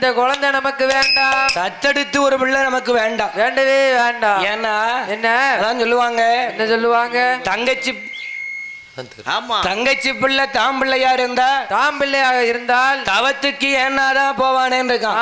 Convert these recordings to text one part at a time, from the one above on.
இந்த குழந்தை நமக்கு வேண்டாம். தத்தெடுத்து ஒரு பிள்ளை நமக்கு வேண்டாம், வேண்டவே வேண்டாம். ஏன்னா என்ன அதான் சொல்லுவாங்க, என்ன சொல்லுவாங்க? தங்கச்சி தங்கச்சி பிள்ளை தாம் பிள்ளையா இருந்தா தாம் பிள்ளையாக இருந்தால் தவத்துக்கு ஏன்னாதான் போவானேன்னு இருக்கான்.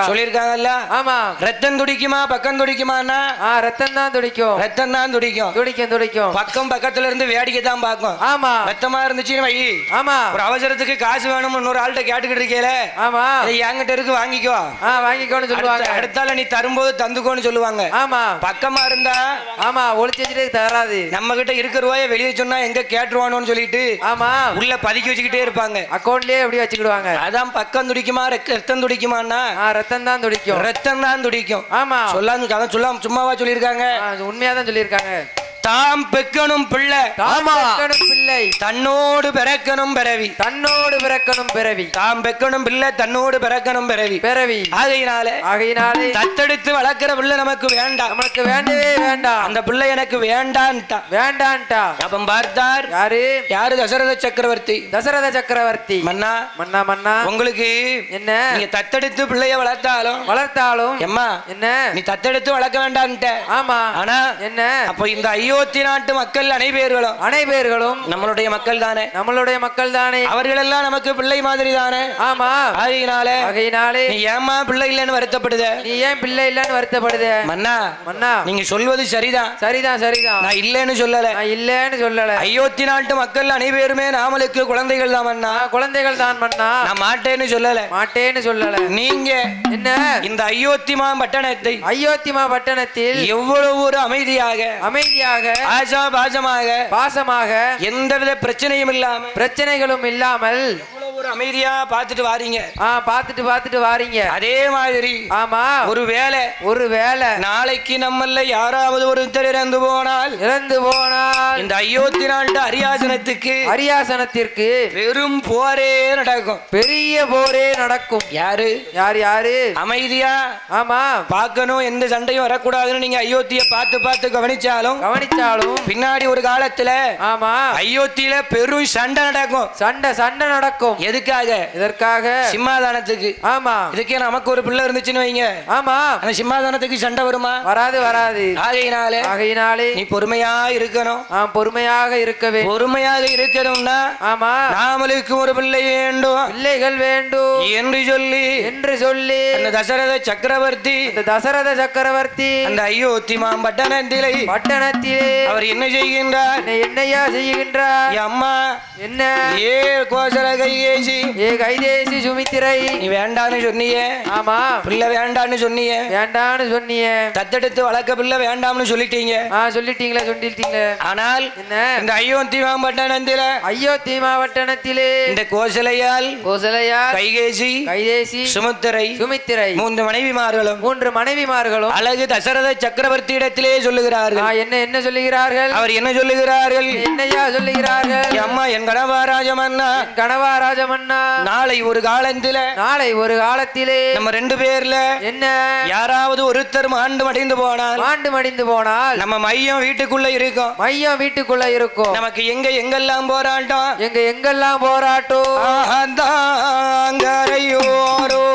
சொல்லியிருக்காங்கல்ல. ஆமா. ரத்தம் துடிக்குமா பக்கம் துடிக்குமான்னா ரத்தம் தான் துடிக்கும். ரத்தம் தான் துடிக்கும். துடிக்கும் துடிக்கும். பக்கம் பக்கத்துல இருந்து வேடிக்கை தான் பார்க்கும். ஆமா. ரத்தமா இருந்துச்சுன்னு வை. ஆமா. ஒரு அவசரத்துக்கு காசு வேணும் இன்னொரு ஆள்கிட்ட கேட்டுக்கிட்டு இருக்கேல. ஆமா. என்கிட்ட இருக்கு வாங்கிக்கோ. வாங்கிக்கோன்னு சொல்லுவாங்க. அடுத்தால நீ தரும்போது தந்துக்கோன்னு சொல்லுவாங்க. ஆமா. பக்கமா இருந்தா ஆமா ஒளிச்சு வச்சுட்டு தராது. நம்ம கிட்ட இருக்கிற ரூபாய வெளியே சொன்னா எங்க கேட்டுருவானோன்னு சொல்லிட்டு ஆமா உள்ள பதுக்கி வச்சுக்கிட்டே இருப்பாங்க. அக்கௌண்ட்லயே எப்படி வச்சுக்கிடுவாங்க. அதான் பக்கம் துடிக்குமா ரத்தம் துடிக்குமான்னா ரத்தம் தான் துடிக்கும். ரத்தம் தான் துடிக்கும். ஆமா. சொல்லாம சும்மாவா சொல்லியிருக்காங்க, உண்மையாதான் சொல்லியிருக்காங்க. தாம் பெக்கணும் பிள்ளை பிள்ளை தன்னோடு பிறக்கணும் பிறவி. தன்னோடு பிறக்கணும் பிறவி. தாம் பெக்கணும் பிள்ளை தன்னோடு பிறக்கணும் பிறவி. பிறவி ஆகையினாலே தத்தெடுத்து வளர்க்கிற பிள்ளை நமக்கு வேண்டாம். நமக்கு வேண்டவே வேண்டாம். அந்த பிள்ளை எனக்கு வேண்டான்ட்டா. அப்ப பார்த்தார் யாரு தசரத சக்கரவர்த்தி. தசரத சக்கரவர்த்தி மன்னா மன்னா மன்னா உங்களுக்கு என்ன நீங்க தத்தெடுத்து பிள்ளைய வளர்த்தாலும் எம்மா என்ன நீ தத்தெடுத்து வளர்க்க வேண்டான்ட்ட. ஆமா. ஆனா என்ன அப்ப இந்த அயோத்தி நாட்டு மக்கள் அனைவர்களும் நம்மளுடைய மக்கள் தானே. அவர்கள் எல்லாம் நமக்கு பிள்ளை மாதிரி தானே. ஆமா. ஆகையினாலே நீ ஏமா பிள்ளை இல்லைன்னு வருத்தப்படுத. நீ ஏன் பிள்ளை இல்லைன்னு வருத்தப்படுத? மன்னா நீங்க சொல்வது சரிதான். நான் இல்லைன்னு சொல்லல. அயோத்தி நாட்டு மக்கள் அனைவருமே நாமளுக்கு குழந்தைகள் தான் மன்னா. குழந்தைகள் தான் மன்னா. நான் மாட்டேன்னு சொல்லல. நீங்க என்ன இந்த அயோத்தி பட்டணத்தில் எவ்வளவு ஒரு அமைதியாக பாசமாக எந்தவித பிரச்சனைகளும் இல்லாமல் ஒரு அமைதியா பாத்துட்டு வாரீங்க. அதே மாதிரி ஆமா ஒரு வேலை நாளைக்கு நம்மள யாராவது ஒருத்தர் இறந்து போனால் இந்த அயோத்தி நாட்டு அரியாசனத்திற்கு பெரும் போரே நடக்கும். பெரிய போரே நடக்கும். யாரு அமைதியா ஆமா பார்க்கணும், எந்த சண்டையும் வரக்கூடாதுன்னு நீங்க அயோத்திய பார்த்து கவனிச்சாலும் பின்னாடி ஒரு காலத்துல ஆமா அயோத்தியில பெரும் சண்டை நடக்கும். எதற்காக சிம்மாதானத்துக்கு. ஆமா. இதுக்கே நமக்கு ஒரு பிள்ளை இருந்துச்சுன்னு வைங்க. ஆமா. அந்த சிம்மாதானத்துக்கு சண்டை வருமா? வராது. ஆகையினாலே நீ பொறுமையா இருக்கணும். பொறுமையாக இருக்கணும்னா ஆமா நாமளுக்கு ஒரு பிள்ளை வேண்டும், பிள்ளைகள் வேண்டும் என்று சொல்லி அந்த தசரத சக்கரவர்த்தி அந்த அயோத்தி பட்டணத்திலே அவர் என்ன செய்கின்றார்? என்னையா செய்கின்றார்? அம்மா என்ன ஏ கோசல கைதேசி சுமித்திரை நீ வேண்டான்னு சொன்னியே. ஆமா பிள்ளை வேண்டான்னு சொன்னியே. தத்தெடுத்து வளர்க்க பிள்ளை வேண்டாம்னு சொல்லிட்டீங்களே. ஆனால் இந்த அயோத்தி பட்டணத்திலே இந்த கோசலையால் கைகேசி சுமித்திரை மூன்று மனைவிமார்களும் அழகு தசரத சக்கரவர்த்தி இடத்திலே சொல்லுகிறார்கள். என்ன சொல்லுகிறார்கள்? அவர் என்ன சொல்லுகிறார்கள்? என்னையா சொல்லுகிறார்கள்? அம்மா என் கணவாராஜமன்னா நாளை ஒரு காலத்திலே நம்ம ரெண்டு பேர்ல என்ன யாராவது ஒருத்தர் மாண்டு மடிந்து போனால் நம்ம மையம் வீட்டுக்குள்ள இருக்கும். நமக்கு எங்கெல்லாம் போராட்டம் அங்கரையோரோ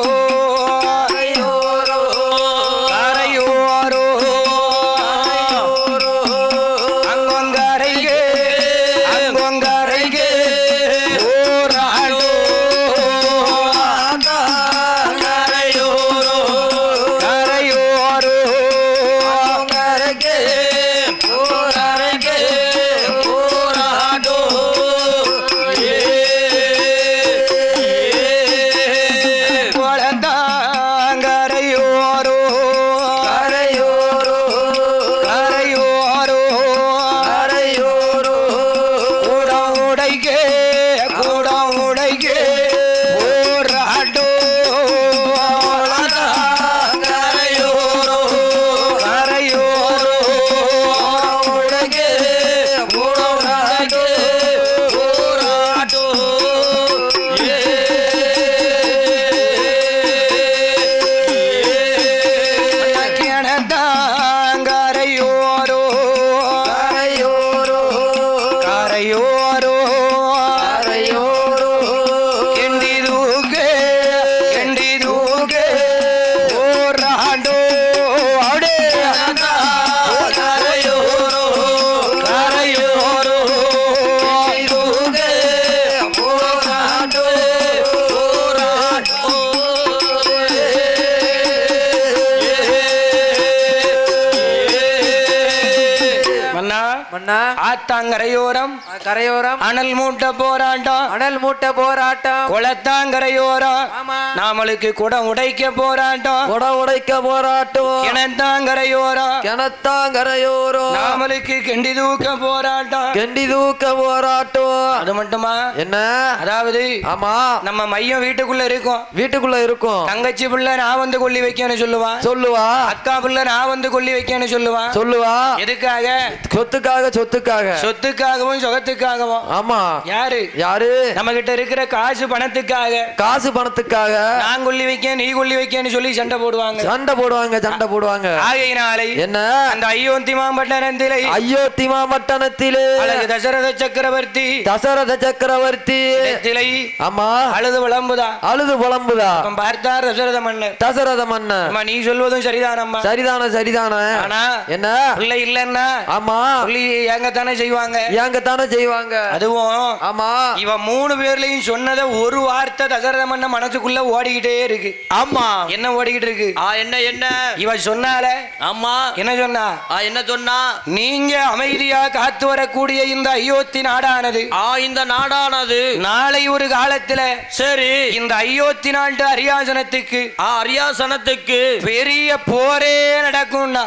மன்னா ஆத்தாங்கரையோரம் கரையோரம் அனல் மூட்ட போராட்டம் அனல் மூட்டை போராட்டம் குளத்தாங்கரையோரம் ஆமா நாமளுக்கு குடம் உடைக்க போராட்டம் குடம் உடைக்க போராட்டம் கிணத்தாங்கரையோரம் கிணத்தாங்கரையோரம் நாமளுக்கு கெண்டி தூக்க போராட்டம் கெண்டி தூக்க போராட்டம் அது மட்டுமா என்ன அதாவது ஆமா நம்ம மையம் வீட்டுக்குள்ள இருக்கும் வீட்டுக்குள்ள இருக்கும் தங்கச்சி பிள்ளை நான் வந்து கொல்லி வைக்கன்னு சொல்லுவான் சொல்லுவா அக்கா பிள்ளை நான் வந்து கொல்லி வைக்கன்னு சொல்லுவான் சொல்லுவா எதுக்காக சொத்துக்காக சொத்துக்காக சொத்துக்காகவும் சுகத்துக்காகவும் ஆமா யாரு யாரு நம்ம கிட்ட இருக்கிற காசு பணத்துக்காக காசு பணத்துக்காக நான் கொல்லி வைக்க நீ கொல்லி வைக்கன்னு சொல்லி சண்டை போடுவாங்க சண்டை போடுவாங்க சண்டை போடுவாங்க ஆகையினாலே என்ன அந்த அயோத்தி மாம்பட்டணத்திலே அயோத்தி மாவட்டணத்திலே அழகு தசரத சக்கரவர்த்தி தசரத சக்கரவர்த்தி இடத்திலே ஆமா அழுது விளம்புதா அழுது புலம்புதா அவன் பார்த்தார் தசரத மன்னர் தசரத மன்னன் அம்மா நீ சொல்வதும் சரிதானம்மா சரிதான சரிதான ஆனா என்ன பிள்ளை இல்லன்னா ஆமா சொல்லி ஏங்கத்தானே செய்வாங்க ஏங்கத்தானே செய்வாங்க அதுவும் ஆமா இவன் 3 பேர்லயும் சொன்னத ஒரு வார்த்தை தசரத மன்னன் மனசுக்குள்ள ஓடிக்கிட்டே இருக்கு ஆமா என்ன ஓடிக்கிட்டு இருக்கு என்ன என்ன இவன் சொன்னால ஆமா என்ன சொன்னா என்ன சொன்னா நீங்க அமைதியா காத்து வரக்கூடிய இந்த அயோத்தி நாடானது இந்த நாடானது நாளை ஒரு காலத்துல சரி இந்த அயோத்தி நாட்டு அரியாசனத்துக்கு அரியாசனத்துக்கு பெரிய போரே நடக்கும்னா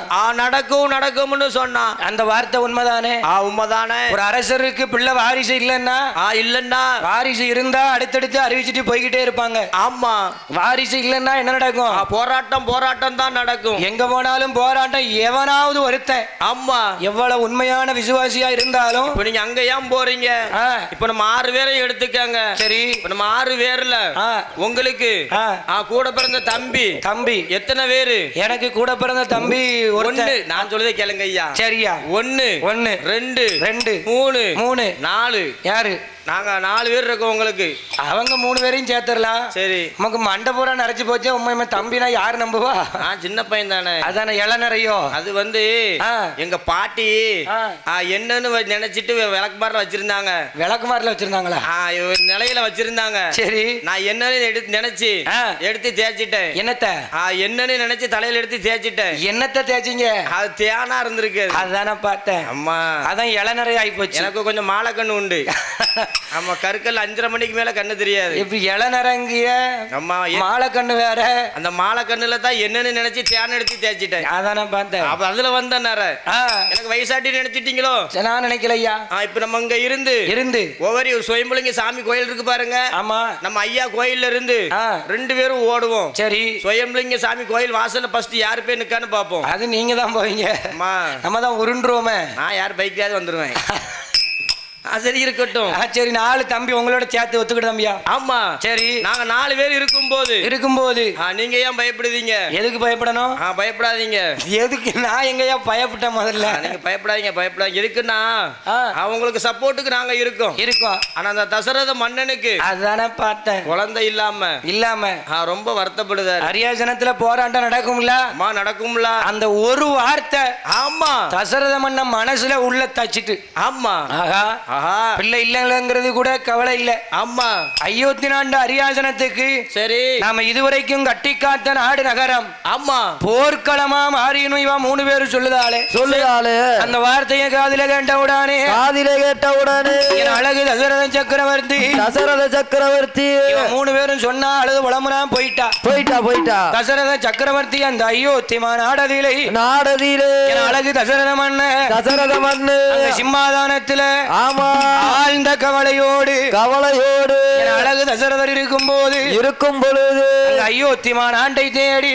நடக்கும்னு சொன்னா அந்த வார்த்தை உண்மைதானே உண்மைதானே ஒரு அரசருக்கு பிள்ளை வாரிசு இல்லன்னா இல்லன்னா வாரிசு இருந்தா அடுத்தடுத்து அறிவிச்சுட்டு போய்கிட்டே இருப்பாங்க ஆமா வாரிசு இல்லன்னா என்ன நடக்கும் போராட்டம் தான் நடக்கும் எங்க போனாலும் போராட்டம் எவனாவது ஒருத்தன் ஆமா எவ்வளவு உண்மையான விசுவாசியா இருந்தாலும் இப்ப நீங்க அங்க ஏன் போறீங்க இப்ப நம்ம 6 பேரை எடுத்துக்கங்க சரி இப்ப நம்ம 6 பேர்ல உங்களுக்கு கூட பிறந்த தம்பி எத்தனை பேரு எனக்கு கூட பிறந்த தம்பி ஒன்னு நான் சொல்றதை கேளுங்க ஐயா சரியா 1 2 2 3 4 யாரு நாங்க 4 பேர் இருக்கோம் உங்களுக்கு அவங்க 3 பேரையும் சேர்த்துடலாம் சரி நமக்கு மண்டை பூரா நிறைச்சு போச்சு உண்மை தம்பினா யாரு நம்புவா நான் சின்ன பையன் தானே அதான இள நிறையோ அது வந்து எங்க பாட்டி என்னன்னு நினைச்சிட்டு விளக்குமாரில வச்சிருந்தாங்க விளக்குமாரில வச்சிருந்தாங்களா நிலையில வச்சிருந்தாங்க சரி நான் என்னன்னு நினைச்சு எடுத்து தேய்ச்சிட்டேன் என்னத்த என்னன்னு நினைச்சு தலையில எடுத்து தேய்ச்சிட்டேன் என்னத்த தேய்ச்சிங்க அது தேனா இருந்திருக்கு அதான பார்த்தேன் அம்மா அதான் இள நிறைய ஆகி போச்சு எனக்கு கொஞ்சம் மாலை கண்ணு உண்டு ஆமா கருக்கல் 5:30 மணிக்கு மேல கண்ணு தெரியாது இப்ப இளநரங்கிய அம்மா மாலை கண்ணு வேற அந்த மாலை கண்ணுல தான் என்னன்னு நினைச்சு தேன் எடுத்து தேய்ச்சிட்டேன் அதான பார்த்தேன் அப்ப அதுல வந்த எனக்கு வயசாட்டி நினைச்சிட்டீங்களோ நான் நினைக்கலையா இப்ப நம்ம இங்க இருந்து ஒவ்வொரு சுயம்புலிங்க சாமி கோயில் இருக்கு பாருங்க ஆமா நம்ம ஐயா கோயில்ல இருந்து 2 பேரும் ஓடுவோம் சரி சுயம்புலிங்க சாமி கோயில் வாசல்ல ஃபர்ஸ்ட் யாரு போய் நிக்கான்னு பாப்போம் அது நீங்க தான் போவீங்க நம்ம தான் உருண்டுருவோமே நான் யார் பைக்லயாவது வந்துருவேன் சரி இருக்கட்டும் சரி 4 தம்பி உங்களோட சேர்த்து ஒத்துக்கிட்டு தம்பியா ஆமா சரி நாங்க 4 பேர் இருக்கும்போது நீங்க ஏன் பயப்படுவீங்க எதுக்கு பயப்படணும் பயப்படாதீங்க எதுக்கு நான் எங்கயா பயப்பட்டேன் முதல்ல நீங்க பயப்படாதீங்க எதுக்குன்னா அவங்களுக்கு சப்போர்ட்டுக்கு நாங்க இருக்கோம் ஆனா அந்த தசரத மன்னனுக்கு அதானே பார்த்தேன் குழந்தை இல்லாம ரொம்ப வருத்தப்படுதார் அரியாசனத்துல போராட்டம் நடக்கும்ல நடக்கும்ல அந்த ஒரு வார்த்தை ஆமா தசரத மன்னன் மனசுல உள்ள தச்சிட்டு ஆமா ஆஹா பிள்ளை இல்லங்கிறது கூட கவலை இல்ல ஆமா அயோத்தி நாட்டு அரியாசனத்துக்கு சரி நாம இதுவரைக்கும் கட்டி காத்த நாடு நகரம் ஆமா போர்க்களமா மாறினும் இவன் 3 பேரும் சொல்லுதாளே அந்த வார்த்தையை காதில கேட்டவுடனே என் அழகு தசரத சக்கரவர்த்தி இவன் 3 பேரும் சொன்னா அழுது உளமுனா போயிட்டா தசரத சக்கரவர்த்தி அந்த அயோத்தி நாடதிலே என் அழகு தசரத மன்ன சிம்மாதானத்துல ஆழ்ந்த கவலையோடு அழகு தசரதர் இருக்கும் பொழுது அயோத்தி நாட்டை தேடி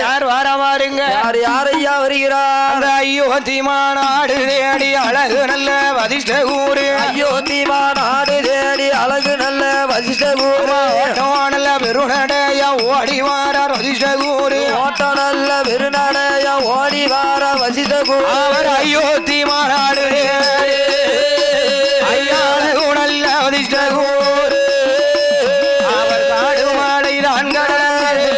யார் வாருங்க யாரையா வருகிறார் அந்த அயோத்தி நாடு தேடி அழகு நல்ல வசிஷ்ட ஊரு அயோத்தி நாடு தேடி அழகு நல்ல வசிஷ்ட ஊரு நல்ல பெருநடைய ஓடி வாரார் வசிஷ்ட ஊரு ஓட்டம் நல்ல பெருநடைய ஓடி வாரார் வசிஷ்ட ஊரு அவர் அயோத்தி நாடு அவர் காடு மாலை தான் கடந்து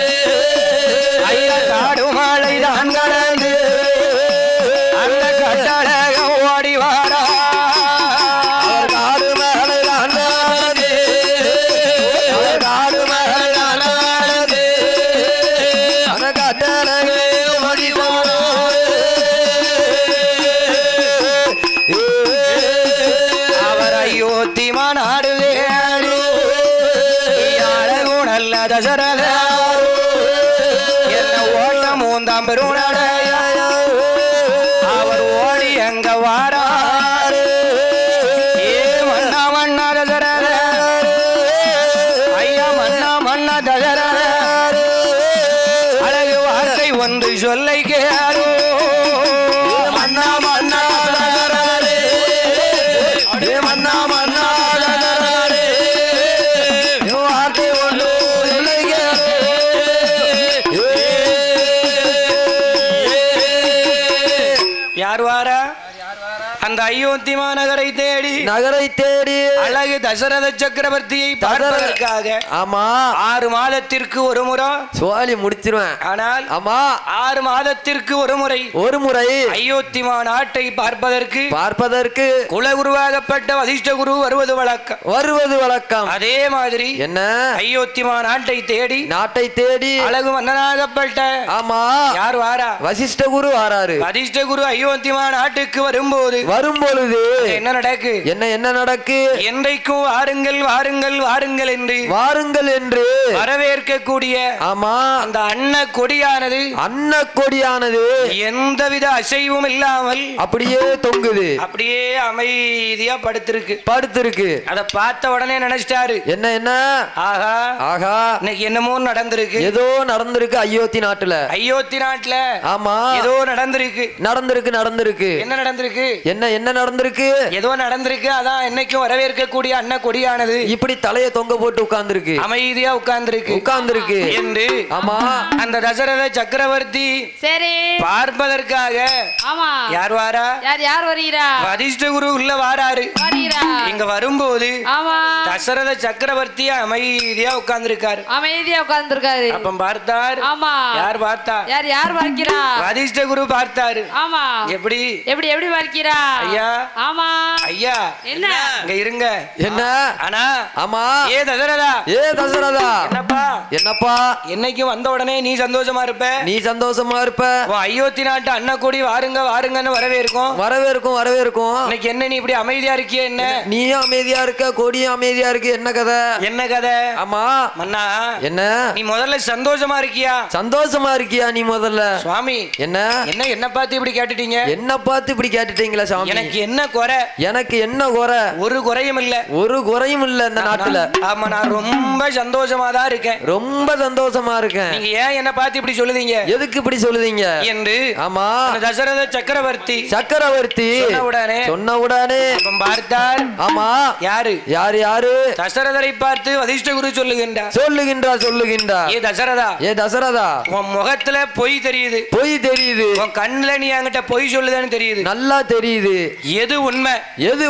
காடு மாலை தான் கடந்து அந்த கட்டழக ஓடி வாரா காடு மாலை தான் கடந்து காடு மாலை தான் கடந்து அந்த கட்டழக ஓடி வாரா தசரத என்ன ஓட்ட மூந்தாம் பெருநடைய அவர் ஓடி எங்க வாராரு ஏ மன்னா மன்னா தசரத ஐயா மன்னா மன்னா தசரத அழகு வார்த்தை ஒன்று சொல்லை கேளோ மன்னா மன்னா தசரதே அடே மன்னா மன்னா தசரதே வார்த்தை ஒன்று சொல்லை கேளோ யார் வாரா அந்த அயோத்தி மாநகரை தேடி அழகு தசரத சக்கரவர்த்தியை பார்ப்பதற்காக ஆமா 6 மாதத்திற்கு ஒரு முறை சோழி முடிச்சிருவேன். ஆனால் ஆமா 6 மாதத்திற்கு ஒரு முறை அயோத்தி நாட்டை பார்ப்பதற்கு குலகுருவாகப்பட்ட வசிஷ்ட குரு வருவது வழக்கம். அதே மாதிரி என்ன அயோத்தி நாட்டை தேடி அழகு மன்னனாகப்பட்ட ஆமா யார் வாரா வசிஷ்ட குரு வாராரு. வசிஷ்ட குரு அயோத்தி நாட்டுக்கு வரும்பொழுது என்ன நடக்கு என்றைக்கும் வாருங்கள் என்று வரவேற்கக்கூடிய ஆமா அந்த அன்ன கொடியானது எந்தவித அசைவும் இல்லாமல் அப்படியே தொங்குது, அப்படியே அமைதியா படுத்திருக்கு. அத பார்த்த உடனே நினைச்சிட்டாரு என்ன ஆகா இன்னைக்கு என்னமோ நடந்திருக்கு, ஏதோ நடந்திருக்கு அயோத்தி நாட்டுல ஆமா ஏதோ நடந்திருக்கு. என்ன நடந்திருக்கு? என்ன நடந்திருக்கு? ஏதோ நடந்திருக்கு. அதான் என்னைக்கும் வரவேற்கக்கூடிய அன்ன கொடியானது இப்படி தலைய தொங்க போட்டு உட்கார்ந்திருக்கு, அமைதியா உட்கார்ந்திருக்கு என்று ஆமா அந்த தசரத சக்கரவர்த்தி சரி பார்ப்பதற்காக ஆமா யார் வாரா? யார் வருகிறா? வசிஷ்ட குரு உள்ள வாராரு. இங்க வரும்போது ஆமா தசரத சக்கரவர்த்தி அமைதியா உட்கார்ந்திருக்காரு. அப்ப பார்த்தார். ஆமா யார் பார்த்தா? யார் பார்க்கிறா? வசிஷ்ட குரு பார்த்தாரு. ஆமா எப்படி பார்க்கிறா? ஐயா ஆமா ஐயா என்ன இங்க இருங்க. என்ன ஆனா ஆமா ஏ தசரதா என்னப்பா என்னைக்கு வந்த உடனே நீ சந்தோஷமா இருப்ப அயோத்தி நாட்டு அண்ணா கொடி வாருங்கன்னு வரவேற்கும். இன்னைக்கு என்ன நீ இப்படி அமைதியா இருக்கிய? என்ன நீயும் அமைதியா இருக்க, கொடியும் அமைதியா இருக்கு, என்ன கதை? ஆமா மன்னா என்ன நீ முதல்ல சந்தோஷமா இருக்கியா? நீ முதல்ல சுவாமி என்ன பார்த்து இப்படி கேட்டுட்டீங்க? என்ன பார்த்து இப்படி கேட்டுட்டீங்களா சாமி? எனக்கு என்ன குறை? ஒரு குறையும் இல்ல இந்த நாட்டுல. ஆமா நான் ரொம்ப சந்தோஷமா தான் இருக்கேன். நீங்க ஏன் என்ன பார்த்து இப்படி சொல்லுதீங்க? எதுக்கு இப்படி சொல்லுதீங்க என்று ஆமா தசரத சக்கரவர்த்தி சொன்ன உடனே பார்த்தார். ஆமா யாரு? தசரதரை பார்த்து வசிஷ்ட குரு சொல்லுகின்றார். ஏ தசரதா உன் முகத்துல பொய் தெரியுது, உன் கண்ணுல நீ என்கிட்ட பொய் சொல்லுதான்னு தெரியுது, நல்லா தெரியுது. எது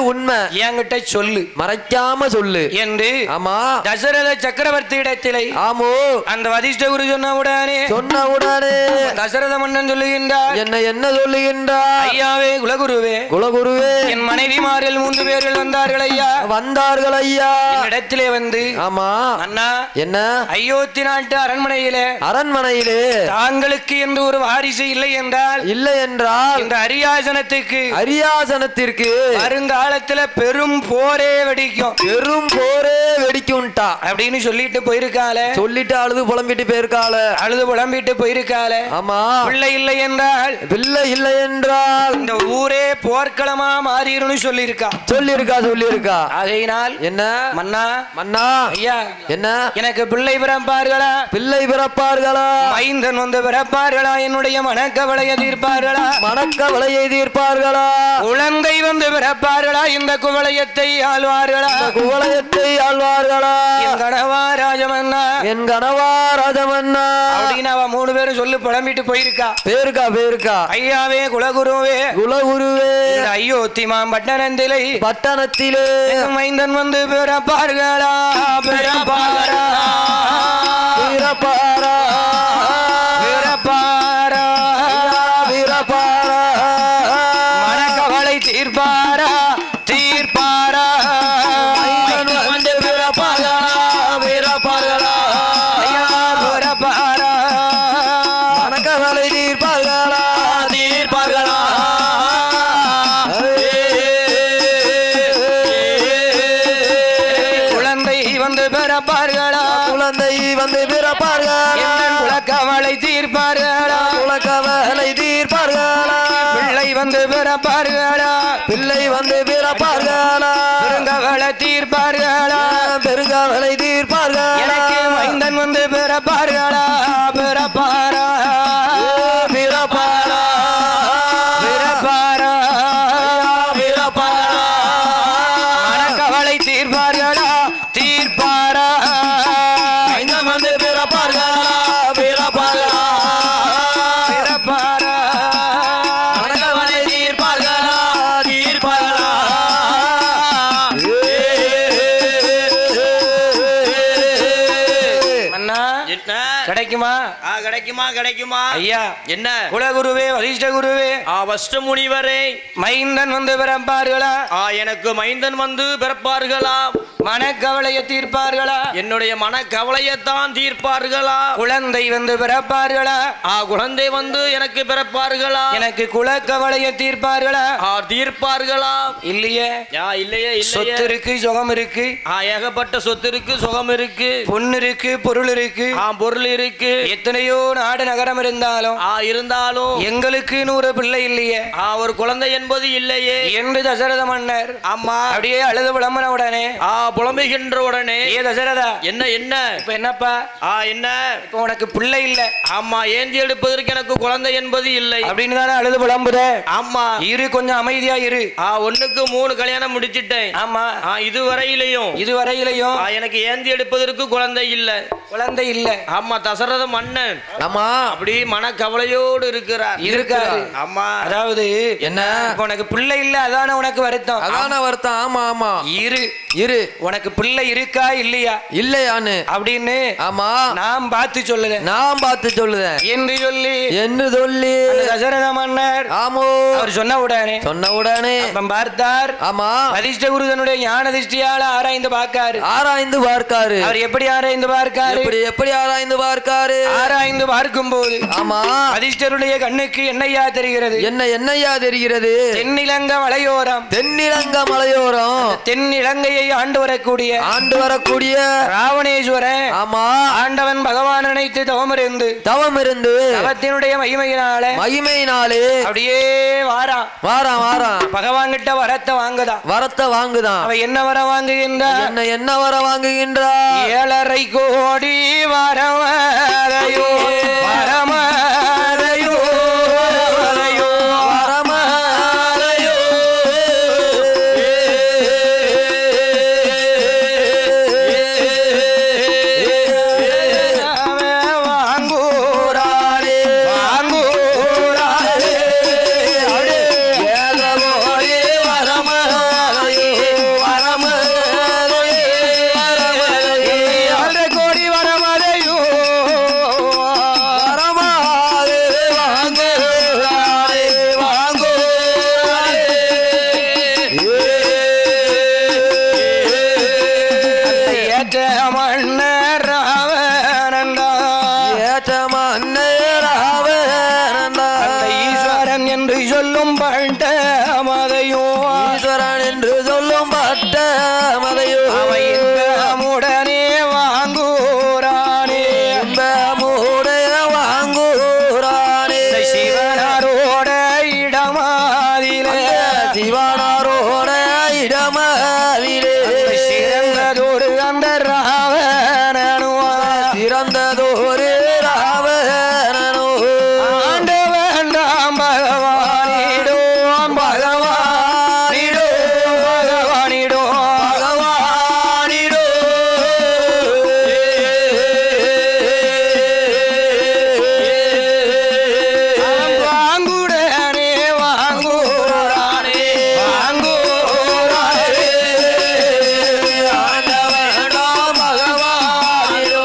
உண்மை என்கிட்ட சொல்லு, மறைக்காம சொல்லு என்று ஆமா தசரத சக்கரவர்த்தி இடத்திலே ஆமோ அந்த வசிஷ்ட குரு சொன்ன உடனே தசரத மன்னன் சொல்லுகின்றார். என்ன சொல்லுகின்றார்? ஐயாவே குலகுருவே என் மனைவிமார்கள் 3 பேர்கள் வந்தார்கள் ஐயா. இடத்திலே வந்து ஆமா அண்ணா என்ன அயோத்தி நாட்டு அரண்மனையிலே தாங்களுக்கு என்று ஒரு வாரிசு இல்லை என்றால் இந்த அரியாசனத்திற்கு வருங்காலத்துல பெரும் போரே வெடிக்கும் அப்படின்னு சொல்லிட்டு அழுது புலம்பிட்டு போயிருக்காள. ஆமா பிள்ளை இல்லை என்றால் இந்த ஊரே போர்க்களமா மாறிடும்னு சொல்லியிருக்கா. ஆகையினால் என்ன மன்னா ஐயா என்ன எனக்கு பிள்ளை பிறப்பார்களா மைந்தன் வந்து பிறப்பார்களா? என்னுடைய மனக்கவலையை தீர்ப்பார்களா? குழந்தை வந்து பிறப்பார்களா? இந்த குவளையத்தை ஆழ்வார்களா? என் கணவா ராஜமன்னா அப்படின்னு அவ 3 பேரும் சொல்லி புலம்பிட்டு போயிருக்கா. ஐயாவே குலகுருவே அயோத்தி பட்டணத்திலே மைந்தன் வந்து பிறப்பார்களா? மனக்கவலை தீர்ப்பாரா? குழந்தை வந்து பிறப்பார்களா குலக்கவலை தீர்ப்பார்களா குலக்கவலை தீர்ப்பார்களா பிள்ளை வந்து பிறப்பார்களா பிள்ளை வந்து பிறப்பார்களா பெருங்கவலை தீர்ப்பார்களா பெருங்கவலை தீர்ப்பார்களா எனக்கு மைந்தன் வந்து பிறப்பார்களா பிறப்பாரா பிறப்பாரா பிறப்பாரா பிறப்பாரா மனக்கவலை தீர்ப்பார்களா தீர்ப்பாரா மைந்தன் வந்து பிறப்பார்களா பிறப்பார்களா பிறப்பாரா மனக்கவலை தீர்ப்பார்களா தீர்ப்பார்களா அண்ணா என்ன கிடைக்குமா கிடைக்குமா கிடைக்குமா ஐயா என்ன குலகுருவே வசிஷ்ட குருவே வஷ்ட முனிவரே மைந்தன் வந்து பிறப்பார்களா எனக்கு மைந்தன் வந்து பிறப்பார்களா மனக்கவலையை தீர்ப்பார்களா என்னுடைய மன கவலையத்தான் தீர்ப்பார்களா குழந்தை வந்து பிறப்பார்களா குழந்தை வந்து எனக்கு பிறப்பார்களா எனக்கு குலக்கவலையை தீர்ப்பார்களா தீர்ப்பார்களா இல்லையே இல்லையே சொத்து இல்லையே இருக்கு சுகம் இருக்கு ஏகப்பட்ட சொத்து இருக்கு சுகம் இருக்கு பொண்ணு இருக்கு பொருள் இருக்கு பொருள் இருக்கு எத்தனையோ நாடு நகரம் இருந்தாலும் இருந்தாலும் எங்களுக்கு ஒரு பிள்ளை இல்லையே ஒரு குழந்தை என்பது இல்லையே என்று தசரத மன்னர் ஆமா அப்படியே அழுது புலம்புன உடனே புலம்புகின்ற உடனே தசரதா என்ன என்ன இப்ப என்னப்பா என்ன இப்ப உனக்கு பிள்ளை இல்ல ஆமா ஏந்தி எடுப்பதற்கு எனக்கு குழந்தை என்பது இல்லை அப்படின்னு தானே அழுது புலம்புற ஆமா இரு கொஞ்சம் அமைதியா இரு ஒண்ணுக்கு 3 கல்யாணம் முடிச்சிட்டேன் ஆமா இதுவரையிலையும் எனக்கு ஏந்தி எடுப்பதற்கு குழந்தை இல்ல ஆமா தசரத மன்னன் ஆமா அப்படி மன கவலையோடு இருக்காரு ஆமா அதாவது என்ன இப்ப உனக்கு பிள்ளை இல்ல அதான உனக்கு வருத்தம் அதான வருத்தம் ஆமா ஆமா இரு உனக்கு பிள்ளை இருக்கா இல்லையா இல்லையான்னு அப்படின்னு ஆமா நான் பார்த்து சொல்லுதேன் என்று சொல்லி தசரத மன்னர் ஆமோ அவர் சொன்ன உடனே அப்ப பார்த்தார் ஆமா வசிஷ்ட குருதனுடைய ஞான திருஷ்டியால ஆராய்ந்து பார்க்காரு அவர் எப்படி ஆராய்ந்து பார்க்காரு ஆராய்ந்து பார்க்கும் போது ஆமா வசிஷ்டருடைய கண்ணுக்கு என்னையா தெரிகிறது தென்னிலங்க மலையோரம் தென்னிலங்கையை ஆண்டு வரக்கூடிய ராவணேஸ்வரன் ஆமா ஆண்டவன் பகவான் நினைத்து தவம் இருந்து தவத்தினுடைய மகிமையினாலே அப்படியே வாரான் பகவான் கிட்ட வரத்தை வாங்குதான் அவ என்ன வர வாங்குகின்றார் 7.5 கோடி வரமதையோ ஈஸ்வரன் என்று சொல்லும் பட்டமதையோ அவை இன்பமுடனே வாங்குறானே சிவனாரோட இடமாதிலே சிறந்ததொரு அந்த சிறந்ததொரு ராவணனோ ஆண்ட வேண்டாம் பகவானிடோ வாங்குடனே வாங்குறானே ஆண்ட வேண்டாம் பகவானிடோ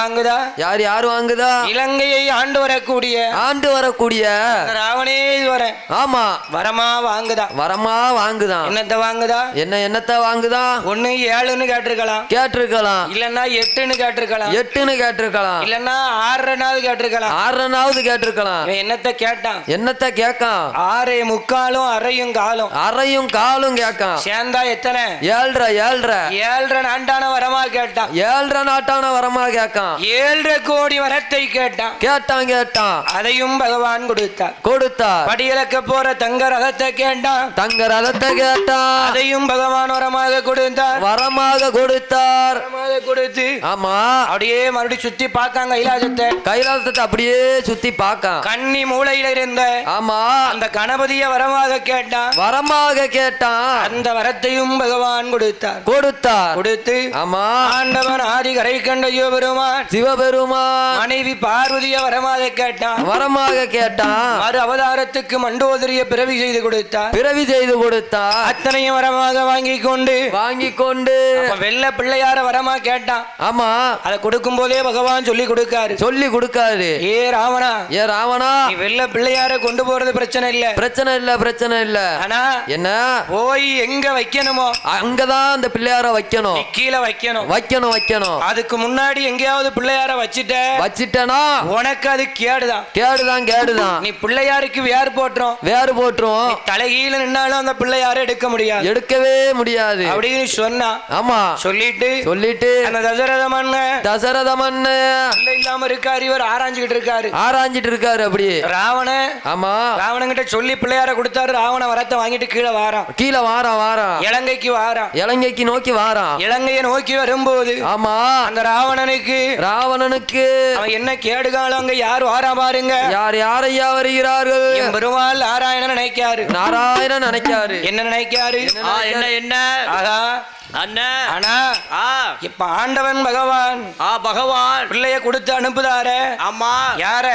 வாங்குதா? யாரு வாங்குதா? இலங்கையை ஆண்டு வரக்கூடிய ராவணேஸ்வரன். ஆமா, வரமா வாங்குதா? வரமா வாங்குதான். என்னத்த வாங்குதா? என்னத்த வாங்குதா? ஒண்ணு 7ன்னு கேட்டிருக்கலாம், இல்லன்னா 8ன்னு கேட்டிருக்கலாம், இல்லன்னா 6னாவது கேட்டிருக்கலாம். இவன் என்னத்த கேட்கான்? 6 அரையும் காலும் கேட்கான். சேர்ந்தா எத்தனை? 7.5 நாட்டான வரமா கேட்டான். 7.5 கோடி வரத்தை கேட்டான். அதையும் பகவான் கொடுத்தார். படியிலக்க போற தங்க ரதத்தை கேட்டான். அதையும் பகவான் வரமாக கொடுத்தார். கொடுத்து ஆமா, அப்படியே மறுபடியும் சுத்தி பார்க்காங்க கைலாசத்தை அப்படியே சுத்தி பார்க்கான். கன்னி மூலையில இருந்த ஆமா அந்த கணபதிய வரமாக கேட்டான். அந்த வரத்தையும் பகவான் கொடுத்து ஆமா, ஆண்டவன் ஆதி கரை கண்ட சிவபெருமான் மனைவி பார்வதிய வரமாக கேட்டான். மறு அவதாரத்துக்கு மண்டோதரிய பிறவி செய்து கொடுத்தார். அத்தனையும் வரமாக வாங்கி கொண்டு வெள்ள பிள்ளையார வரமா கேட்டான். ஆமா, அதை கொடுக்கும் போதே பகவான் சொல்லி கொடுக்காரு. ஏ ராவணா, நீ வெள்ள பிள்ளையார கொண்டு போறது பிரச்சனை இல்ல. ஆனா என்ன போய் எங்க வைக்கணுமோ அங்கதான் அந்த பிள்ளையார வைக்கணும். கீழே வைக்கணும். அதுக்கு முன்னாடி எங்கேயாவது பிள்ளையார வச்சிட்டனா உனக்கு அது கேடுதான். நீ பிள்ளையாருக்கு வேறு போட்டுரும். தலைகீழ நின்னாலும் அந்த பிள்ளையார எடுக்கவே முடியாது அப்படின்னு சொன்னா. ஆமா, சொல்லிட்டு அந்த தசரத மன்னன் இல்லாம இருக்காரு. இவர் ஆராய்ஞ்சிட்டு இருக்காரு. அப்படி ராவணன் கிட்ட சொல்லி பிள்ளையார கொடுத்தாரு. ராவண வரத்தை வாங்கிட்டு கீழே வாரான். இலங்கைக்கு நோக்கி வாரான். இலங்கையை நோக்கி வரும்போது ஆமா, அந்த ராவணனுக்கு அவன் என்ன கேடுகாலம், அங்க யார் வாரா பாருங்க. யாரையா வருகிறார்கள்? பெருமாள் நாராயணன் நினைக்காரு. என்ன நினைக்காரு? என்ன ஆகா அண்ணா, இப்ப ஆண்டவன் பகவான் பிள்ளைய கொடுத்து அனுப்புதாரு. ஆமா, யார